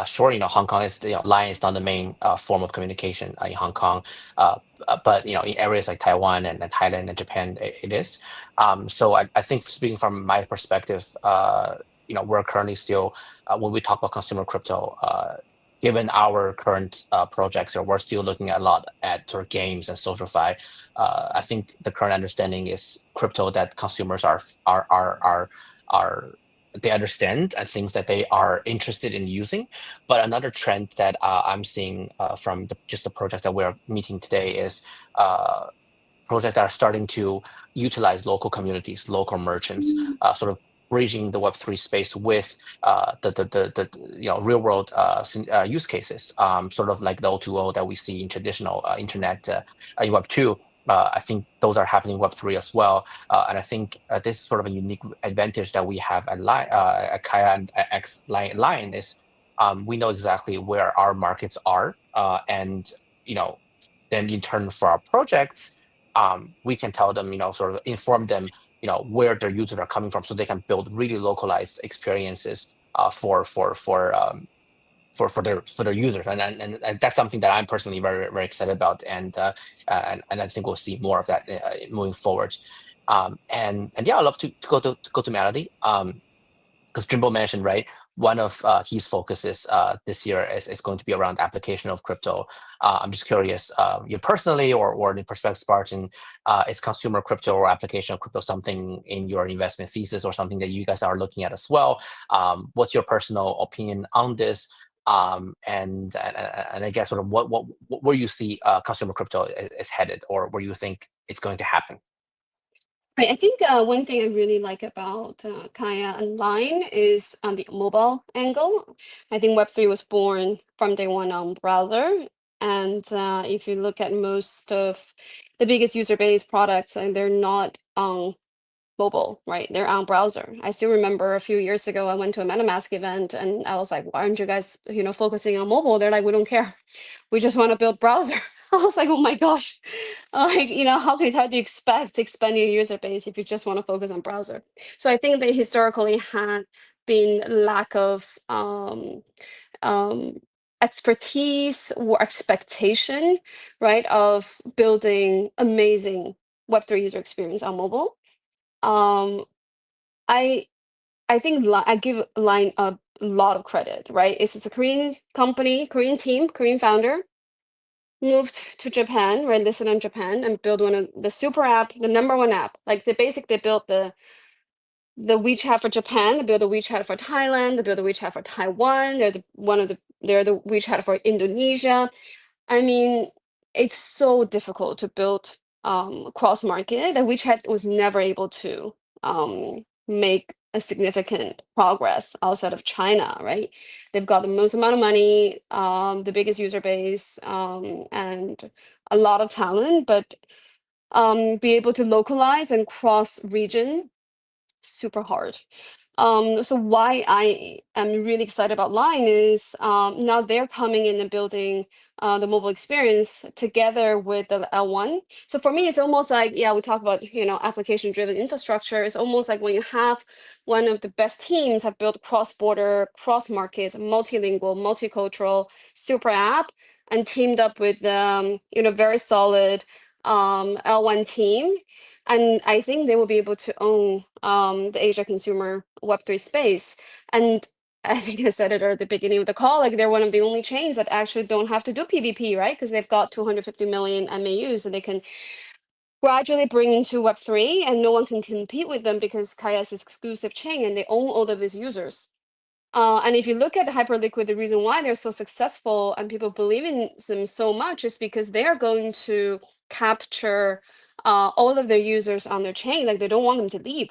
Sure, Hong Kong is, Line is not the main form of communication in Hong Kong, but in areas like Taiwan and Thailand and Japan, it is. So I think speaking from my perspective, we're currently still, when we talk about consumer crypto, given our current projects, we're still looking a lot at sort of games and SocialFi. I think the current understanding is crypto that consumers are they understand and things that they are interested in using. But another trend that I'm seeing from just the projects that we're meeting today is projects that are starting to utilize local communities, local merchants, sort of bridging the Web3 space with the real world use cases, sort of like the O2O that we see in traditional internet in Web2. I think those are happening in Web3 as well, and I think this is sort of a unique advantage that we have at Kaia and X Line is we know exactly where our markets are, and then in turn for our projects, we can tell them, sort of inform them, where their users are coming from, so they can build really localized experiences for their users, and that's something that I'm personally very very excited about, and I think we'll see more of that moving forward. And yeah, I'd love to go to Melody. Because Jimbo mentioned, right, one of his focuses this year is going to be around application of crypto. I'm just curious, you personally or in perspective Spartan, is consumer crypto or application of crypto something in your investment thesis or something that you guys are looking at as well? What's your personal opinion on this? And I guess sort of what where you see consumer crypto is headed, or where you think it's going to happen? Right. I think one thing I really like about Kaia and Line is on the mobile angle. I think Web3 was born from day one on browser. And if you look at most of the biggest user base products, and they're not on mobile, right? They're on browser. I still remember a few years ago, I went to a MetaMask event and I was like, why aren't you guys, focusing on mobile? They're like, we don't care. We just want to build browser. I was like, oh my gosh. How do you expect to expand your user base if you just want to focus on browser? So I think they historically had been lack of expertise or expectation, right, of building amazing Web3 user experience on mobile. I I think I give Line a lot of credit, right? It's a Korean company, Korean team, Korean founder, moved to Japan, right? Listed in Japan and built one of the super app, the number one app. Like they built the WeChat for Japan, they built the WeChat for Thailand, they built the WeChat for Taiwan. They're the WeChat for Indonesia. I mean, it's so difficult to build cross market, and WeChat was never able to make a significant progress outside of China, right? They've got the most amount of money, the biggest user base, and a lot of talent, but be able to localize and cross region, super hard. So why I am really excited about Line is now they're coming in and building the mobile experience together with the L1. So for me, it's almost like, yeah, we talk about, application-driven infrastructure. It's almost like when you have one of the best teams have built cross-border, cross-markets, multilingual, multicultural super app and teamed up with, very solid L1 team. And I think they will be able to own the Asia consumer Web3 space. And I think I said it at the beginning of the call, like they're one of the only chains that actually don't have to do PvP, right? Because they've got 250 million MAUs, so they can gradually bring into Web3, and no one can compete with them because Kaia is exclusive chain and they own all of these users. And if you look at Hyperliquid, the reason why they're so successful and people believe in them so much is because they're going to capture all of their users on their chain. Like they don't want them to leave,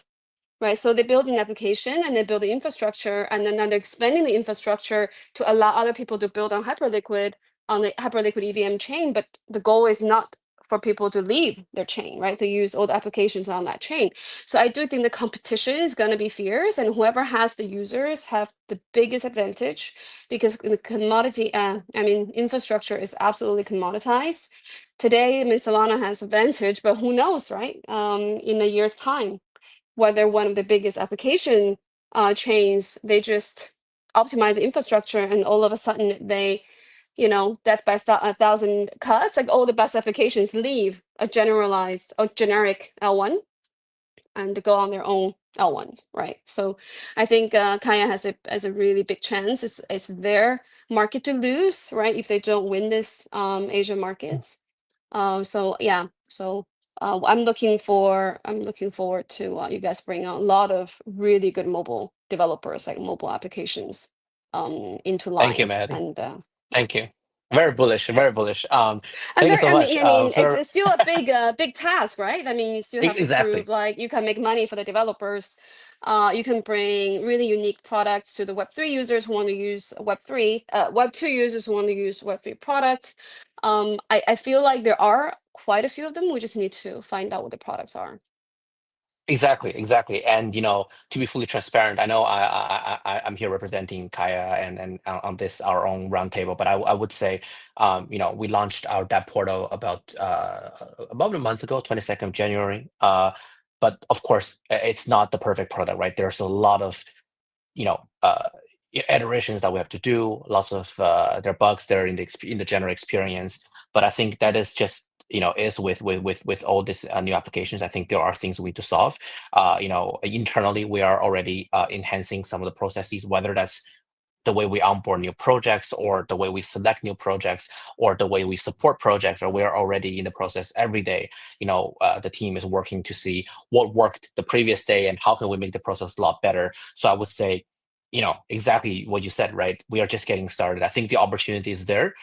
right? So they build an application and they build the infrastructure, and then now they're expanding the infrastructure to allow other people to build on Hyperliquid EVM chain. But the goal is not for people to leave their chain, right? To use all the applications on that chain. So I do think the competition is going to be fierce, and whoever has the users have the biggest advantage, because the commodity, infrastructure is absolutely commoditized. Today, I mean, Solana has advantage, but who knows, right? In a year's time, whether one of the biggest application chains, they just optimize the infrastructure and all of a sudden they, death by a thousand cuts, like all the best applications leave a generalized or generic L1 and go on their own L1s, right? So I think Kaia has a really big chance. It's their market to lose, right? If they don't win this Asian markets. So yeah, so I'm looking forward to you guys bring a lot of really good mobile developers, like mobile applications, into Thank you, line. Maddie. And Thank you. Very bullish. Very bullish. I'm Thank you very, so much. it's still a big task, right? I mean, you still have to Exactly. prove like you can make money for the developers. You can bring really unique products to the Web3 users who want to use Web3, Web2 users who want to use Web3 products. I feel like there are quite a few of them. We just need to find out what the products are. Exactly. And to be fully transparent, I know I'm here representing Kaia and on this our own roundtable, but I would say, we launched our dev portal about a month ago, 22nd of January. But of course, it's not the perfect product, right? There's a lot of iterations that we have to do. Lots of there are bugs there in the general experience. But I think that is just is with all these new applications. I think there are things we need to solve. Internally we are already enhancing some of the processes, whether that's the way we onboard new projects or the way we select new projects or the way we support projects, or we're already in the process every day. The team is working to see what worked the previous day and how can we make the process a lot better. So I would say, exactly what you said, right? We are just getting started. I think the opportunity is there.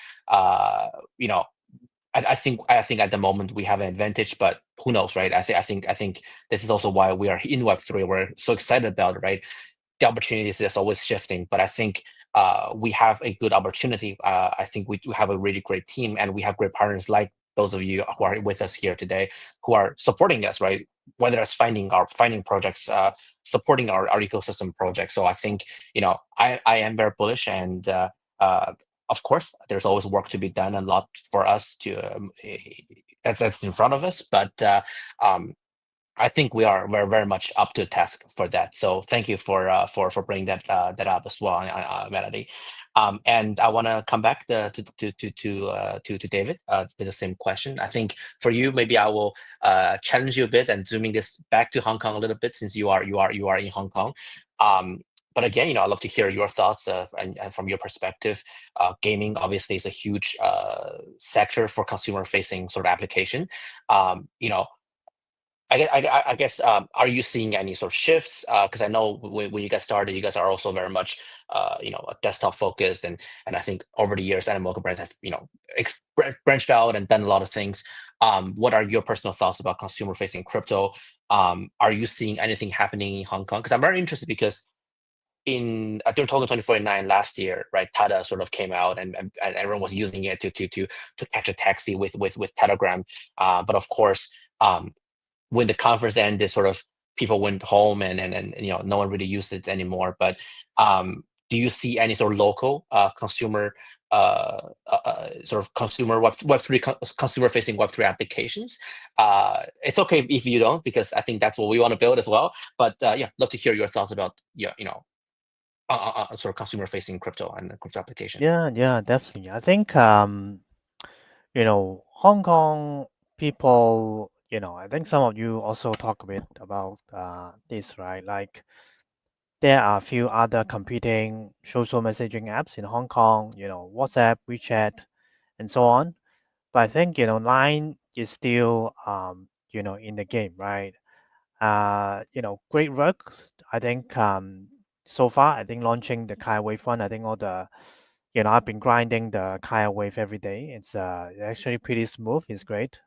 I think at the moment we have an advantage, but who knows, right? I think this is also why we are in Web3. We're so excited about it, right? The opportunities is always shifting, but I think we have a good opportunity. I think we do have a really great team, and we have great partners like those of you who are with us here today, who are supporting us, right? Whether it's finding projects, supporting our ecosystem projects. So I think I am very bullish, and of course, there's always work to be done, and a lot for us to that's in front of us. But I think we're very much up to the task for that. So thank you for bringing that up as well, Melody. And I want to come back to David with the same question. I think for you, maybe I will challenge you a bit and zooming this back to Hong Kong a little bit, since you are in Hong Kong. But again, I'd love to hear your thoughts and from your perspective. Gaming obviously is a huge sector for consumer-facing sort of application. I guess, are you seeing any sort of shifts? Because I know when you guys started, you guys are also very much, desktop focused, and I think over the years, Animoca brands have, branched out and done a lot of things. What are your personal thoughts about consumer-facing crypto? Are you seeing anything happening in Hong Kong? Because I'm very interested, because during Token 2049 last year, right, Tada sort of came out, and everyone was using it to catch a taxi with Telegram. But of course, when the conference ended, sort of people went home, and no one really used it anymore. But do you see any sort of local consumer sort of consumer Web3 consumer facing Web3 applications? It's okay if you don't, because I think that's what we want to build as well. But yeah, love to hear your thoughts about sort of consumer facing crypto and the crypto application. Yeah, definitely. I think Hong Kong people, I think some of you also talk a bit about this, right? Like there are a few other competing social messaging apps in Hong Kong, WhatsApp, WeChat, and so on. But I think, Line is still, in the game, right? Great work. I think so far, I think launching the Kaya Wave one, I think all the, I've been grinding the Kaya Wave every day. It's actually pretty smooth. It's great.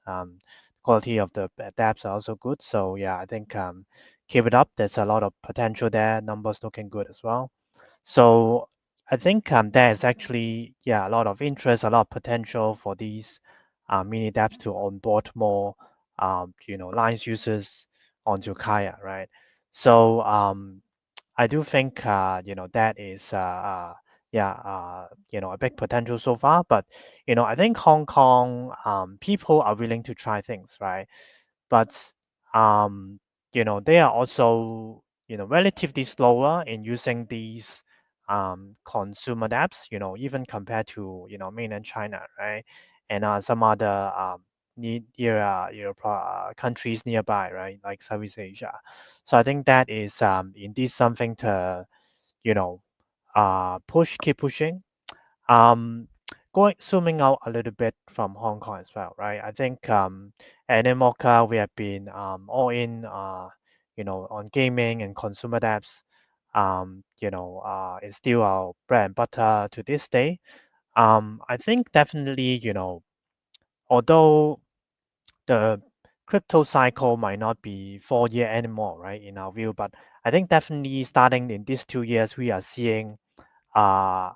Quality of the dApps are also good. So yeah, I think keep it up. There's a lot of potential there. Numbers looking good as well. So I think there is actually a lot of interest, a lot of potential for these mini dApps to onboard more, Lines users onto Kaia, right? So I do think, that is, a big potential so far. But, I think Hong Kong people are willing to try things, right? But, um, they are also, relatively slower in using these consumer apps, even compared to, mainland China, right? And some other countries nearby, right? Like Southeast Asia. So I think that is indeed something to, you know, keep pushing. Um, zooming out a little bit from Hong Kong as well, right? I think at Mocha we have been all in, on gaming and consumer apps. It's still our bread and butter to this day. I think definitely, although the crypto cycle might not be 4 year anymore, right, in our view, but I think definitely starting in these 2 years, we are seeing uh,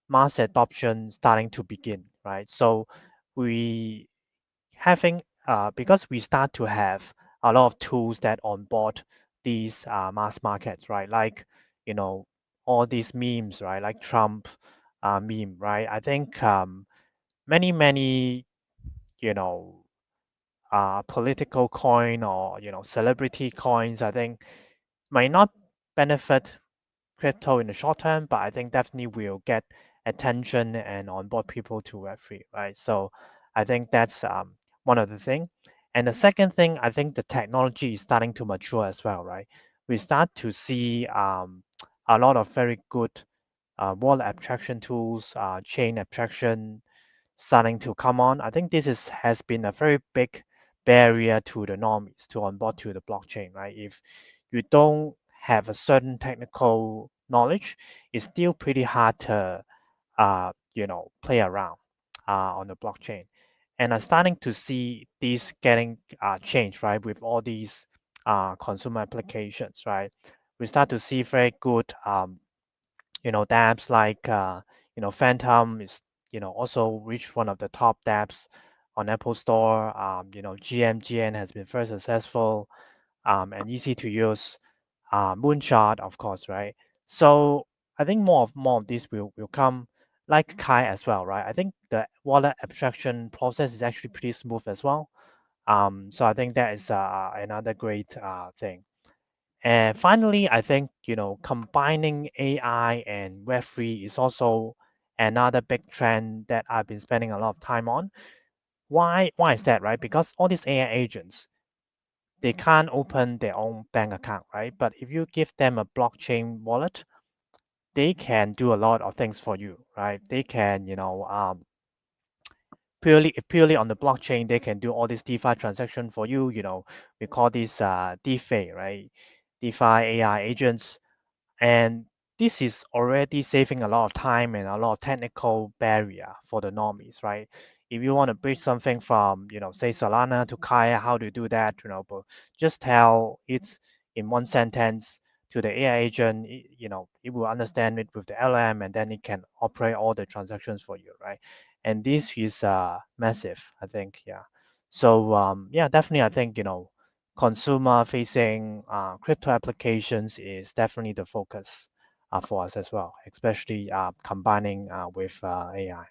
mass adoption starting to begin, right? So we having because we start to have a lot of tools that onboard these mass markets, right? Like all these memes, right? Like Trump meme, right? I think many you know political coin or celebrity coins, I think might not benefit crypto in the short term, but I think definitely will get attention and onboard people to Web3, right? So I think that's one of the thing. And the second thing, I think the technology is starting to mature as well, right? We start to see a lot of very good wallet abstraction tools, chain abstraction starting to come on. I think this has been a very big barrier to the normies to onboard to the blockchain, right? If you don't have a certain technical knowledge, it's still pretty hard to, play around on the blockchain. And I'm starting to see this getting changed, right? With all these consumer applications, right? We start to see very good dApps like Phantom is also reached one of the top dApps on Apple Store. GMGN has been very successful and easy to use. Moonshot, of course, right? So I think more of this will come like Kai as well, right? I think the wallet abstraction process is actually pretty smooth as well. So I think that is another great thing. And finally, I think, combining AI and Web3 is also another big trend that I've been spending a lot of time on. Why is that, right? Because all these AI agents, they can't open their own bank account, right? But if you give them a blockchain wallet, they can do a lot of things for you, right? They can, purely on the blockchain, they can do all this DeFi transaction for you. We call this DeFi, right? DeFi AI agents. And this is already saving a lot of time and a lot of technical barrier for the normies, right? If you want to bridge something from, say Solana to Kaia, how to do that, but just tell it in one sentence to the AI agent, it will understand it with the LM and then it can operate all the transactions for you, right? And this is massive, I think, yeah. So yeah, definitely, I think, consumer facing crypto applications is definitely the focus for us as well, especially combining with AI.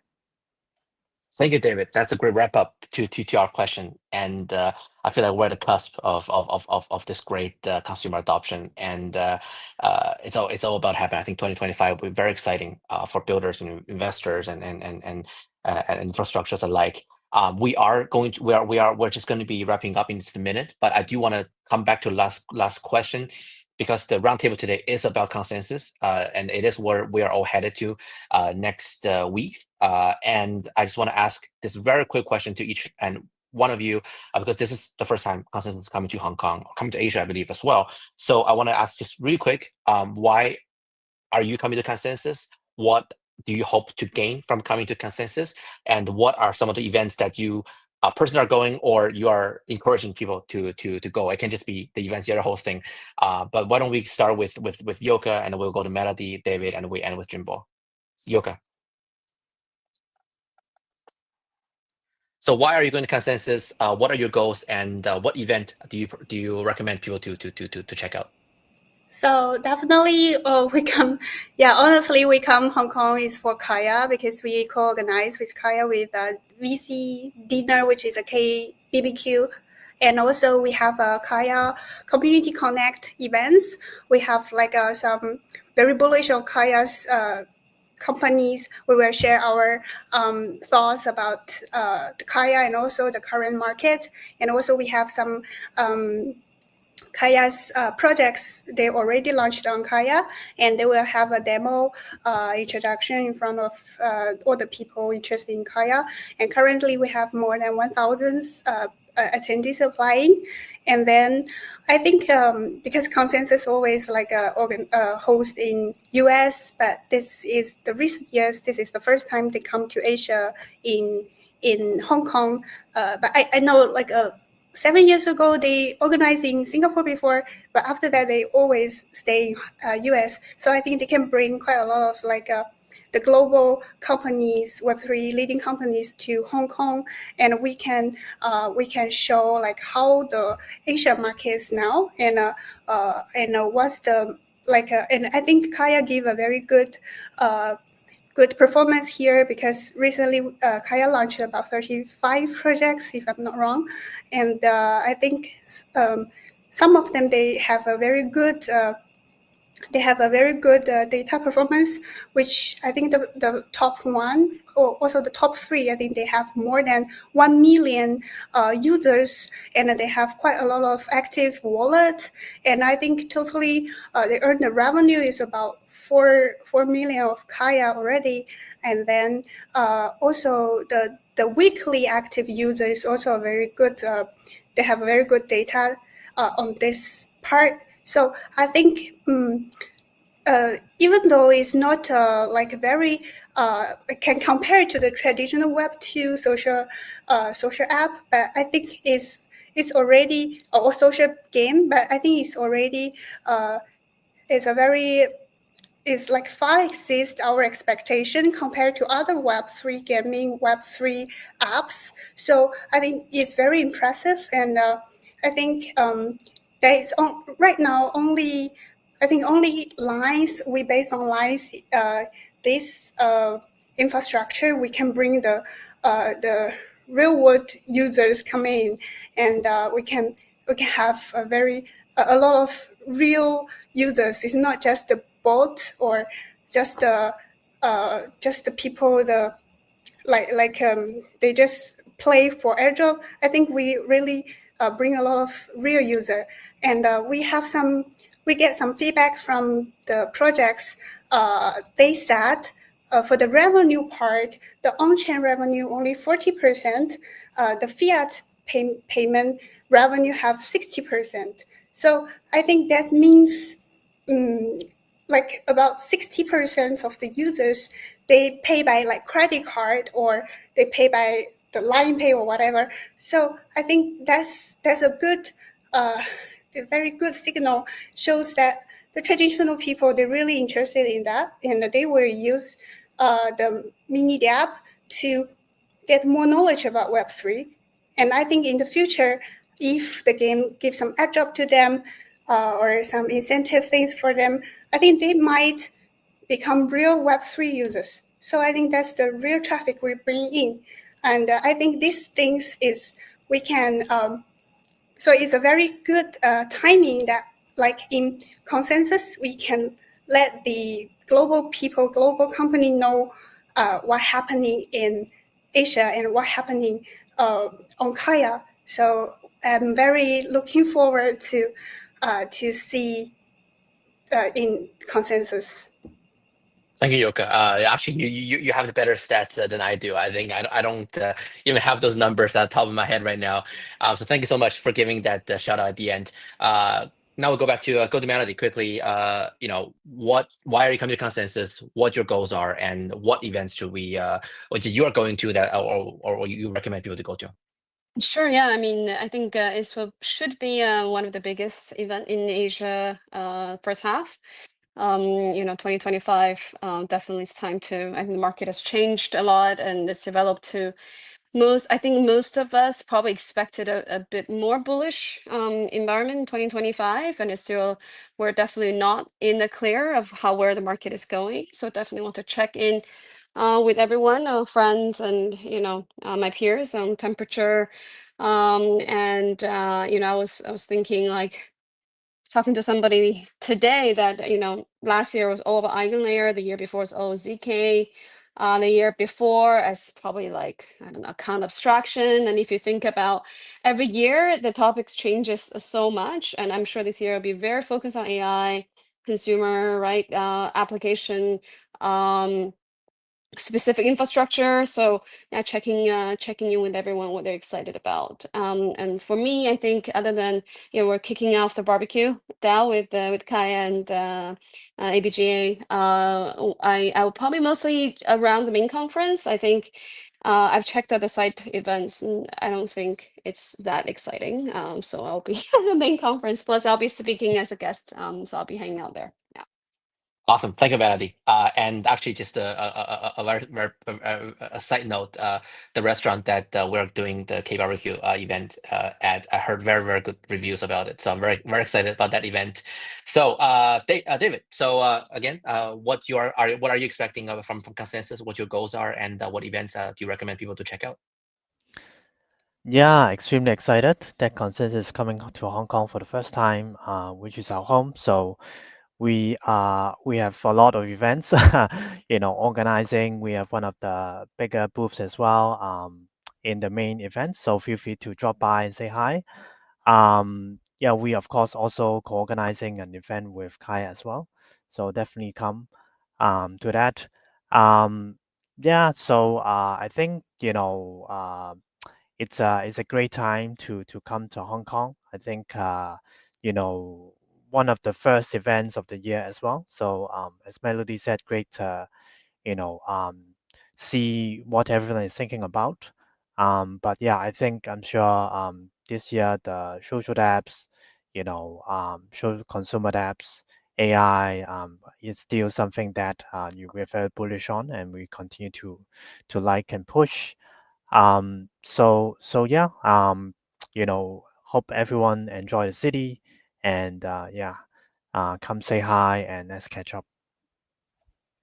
Thank you, David. That's a great wrap up to our question, and I feel like we're at the cusp of this great consumer adoption, and it's all about happening. I think 2025 will be very exciting for builders and investors and infrastructures alike. We're just going to be wrapping up in just a minute, but I do want to come back to last question because the roundtable today is about consensus, and it is where we are all headed to next week. And I just want to ask this very quick question to each and one of you, because this is the first time consensus is coming to Hong Kong, coming to Asia, I believe, as well. So I want to ask just really quick, why are you coming to consensus? What do you hope to gain from coming to consensus? And what are some of the events that you personally are going or you are encouraging people to go? It can just be the events you're hosting. But why don't we start with Yoka, and we'll go to Melody, David, and we end with Jimbo. Yoka. So why are you going to consensus? What are your goals, and what event do you recommend people to check out? So definitely, we come. Yeah, honestly, we come Hong Kong is for Kaia because we co-organize with Kaia with a VC dinner, which is a K BBQ, and also we have a Kaia Community Connect events. We have like some very bullish on Kaia's companies. We will share our thoughts about the Kaia and also the current market, and also we have some. Kaia's projects, they already launched on Kaia, and they will have a demo introduction in front of all the people interested in Kaia. And currently, we have more than 1,000 attendees applying. And then I think because Consensus always like host in US, but this is the recent years. This is the first time they come to Asia in Hong Kong. But I know like 7 years ago they organized in Singapore before, but after that they always stay in US. So I think they can bring quite a lot of like the global companies, Web3 leading companies to Hong Kong, and we can show like how the Asia market is now, and what's the like and I think Kaia gave a very good performance here because recently Kaia launched about 35 projects, if I'm not wrong, and I think some of them they have a very good data performance, which I think the top one or also the top three, I think they have more than 1 million users, and they have quite a lot of active wallets. And I think totally they earn the revenue is about 4 million of Kaia already. And then also the weekly active user is also a very good. They have very good data on this part. So I think even though it's not like very can compare to the traditional Web2 social app, but I think it's already or social game, but I think it's already it's a very is like far exceeds our expectation compared to other Web3 gaming, Web3 apps. So I think it's very impressive, and I think there is right now only I think only lines we based on lines this infrastructure we can bring the real world users come in, and we can have a lot of real users. It's not just the bot or just the people they just play for airdrop. I think we really bring a lot of real user, and we get some feedback from the projects. They said for the revenue part, the on-chain revenue only 40%, the fiat payment revenue have 60%. So I think that means like about 60% of the users, they pay by like credit card or they pay by the line pay or whatever. So I think that's a good a very good signal, shows that the traditional people, they're really interested in that, and they will use the mini app to get more knowledge about Web3. And I think in the future, if the game gives some airdrop to them or some incentive things for them, I think they might become real Web3 users. So I think that's the real traffic we bring in. And I think these things is we can so it's a very good timing that like in Consensus, we can let the global people, global company know what happening in Asia and what happening on Kaia. So I'm very looking forward to see in Consensus. Thank you, Yoka. Actually, you have the better stats than I do. I think I don't even have those numbers on the top of my head right now. So thank you so much for giving that shout out at the end. Now we'll go back to go to Melody quickly. Why are you coming to Consensus? What your goals are, and what events should we what you are going to that or you recommend people to go to? Sure, yeah. I mean, I think should be one of the biggest event in Asia first half. 2025, definitely it's time to, I think the market has changed a lot and it's developed to I think most of us probably expected a bit more bullish environment in 2025, and we're definitely not in the clear of where the market is going. So definitely want to check in with everyone, friends, and my peers on temperature. And I was thinking, like, talking to somebody today that last year was all about eigenlayer, the year before was all zk, the year before as probably, like, I don't know, count abstraction. And if you think about every year, the topics changes so much, and I'm sure this year will be very focused on AI, consumer, right, application, specific infrastructure. So yeah, checking in with everyone what they're excited about. And for me, I think other than we're kicking off the barbecue DAO with Kaia and ABGA. I will probably mostly around the main conference. I think I've checked out the side events, and I don't think it's that exciting. So I'll be at the main conference. Plus, I'll be speaking as a guest. So I'll be hanging out there. Yeah. Awesome. Thank you, Melody. And actually, just a very a side note, the restaurant that we're doing the K barbecue event at, I heard very, very good reviews about it. So I'm very, very excited about that event. So David, so again, what are you expecting from Consensus, what your goals are, and what events do you recommend people to check out? Yeah, extremely excited that Consensus is coming to Hong Kong for the first time, which is our home. So we have a lot of events, organizing. We have one of the bigger booths as well, in the main event. So feel free to drop by and say hi. Yeah, we of course also co-organizing an event with Kaia as well. So definitely come to that. Um, yeah, so I think it's a great time to come to Hong Kong. I think you know one of the first events of the year as well. So as Melody said, great to you know see what everyone is thinking about. But yeah, I'm sure this year the social apps, social consumer apps, AI is still something that we're very bullish on, and we continue to like and push. So yeah, hope everyone enjoy the city, and yeah, come say hi and let's catch up.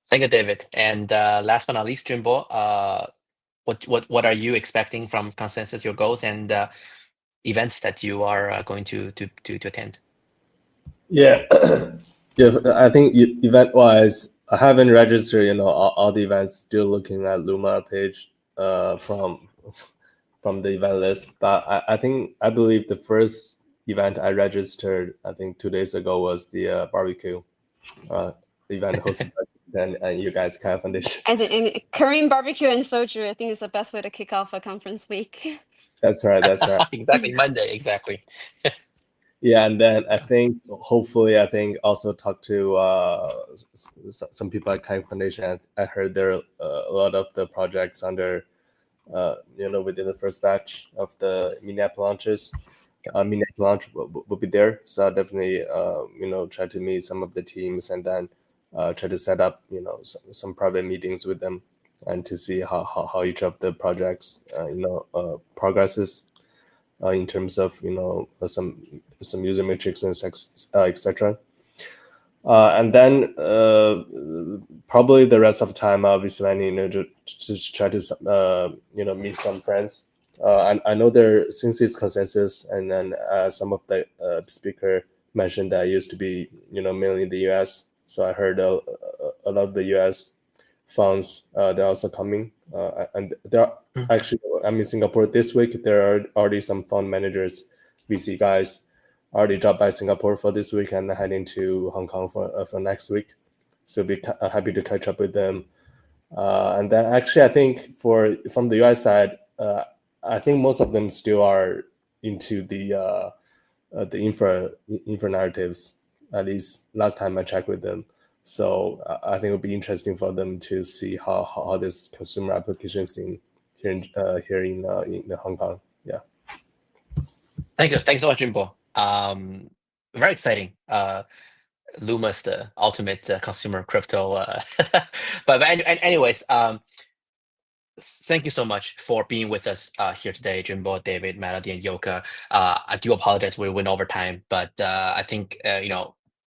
Thank you, David. And last but not least, Jimbo, what are you expecting from Consensus, your goals and events that you are going to attend? Yeah, yeah. I think event wise, I haven't registered. All the events. Still looking at Luma page from the event list. But I believe the first event I registered, I think 2 days ago, was the barbecue event hosted by and you guys, Kaia Foundation. And Korean barbecue and soju, I think, is the best way to kick off a conference week. That's right. Exactly, Monday, exactly. Yeah, and then hopefully, also talk to some people at Kaia Foundation. I heard there are a lot of the projects under, within the first batch of the mini app launches. Mini app launch will be there, so I'll definitely try to meet some of the teams, and then try to set up some private meetings with them, and to see how each of the projects progresses in terms of some user metrics and etc. And then probably the rest of the time I'll be spending to try to meet some friends. I know since it's Consensus, and then some of the speaker mentioned that I used to be mainly in the US, so I heard a lot of the US funds they're also coming, and there are actually, I'm in Singapore this week. There are already some fund managers, VC guys already dropped by Singapore for this week and heading to Hong Kong for next week. So be happy to catch up with them. And then actually, I think from the US side, I think most of them still are into the infra narratives. At least last time I checked with them. So I think it'll be interesting for them to see how this consumer application scene here in Hong Kong. Yeah. Thank you. Thanks so much, Jimbo. Very exciting. Luma's the ultimate consumer crypto. But anyways, Thank you so much for being with us here today, Jimbo, David, Melody, and Yoka. I do apologize we went over time, but I think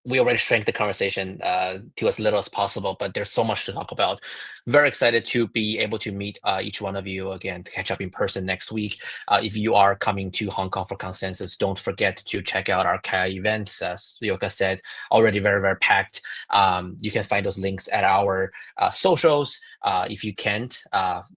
we already shrank the conversation to as little as possible. But there's so much to talk about. Very excited to be able to meet each one of you again, to catch up in person next week. If you are coming to Hong Kong for Consensus, don't forget to check out our Kaia events. As Yoka said, already very, very packed. You can find those links at our socials. If you can't,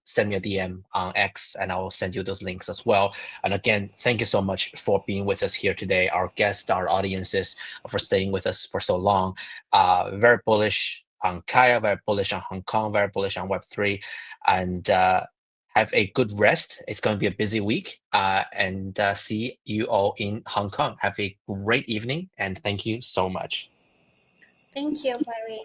send me a DM on X and I will send you those links as well. And again, thank you so much for being with us here today, our guests, our audiences, for staying with us for so long. Very bullish on Kaia, very bullish on Hong Kong, very bullish on Web3. And have a good rest. It's going to be a busy week. And see you all in Hong Kong. Have a great evening. And thank you so much. Thank you, Barry.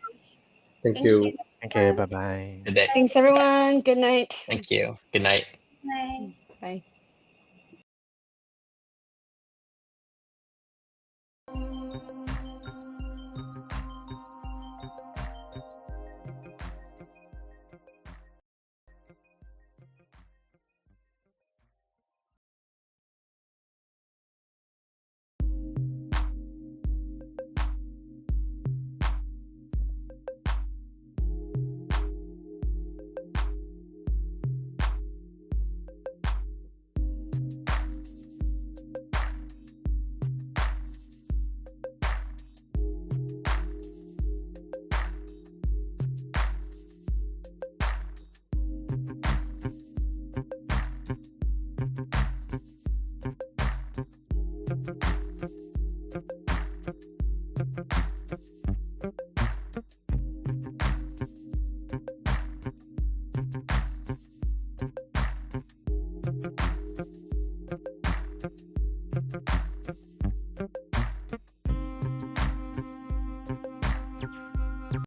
Thank you. Thank you. Bye-bye. Good day. Thanks, everyone. Good night. Thank you. Good night. Bye. Bye.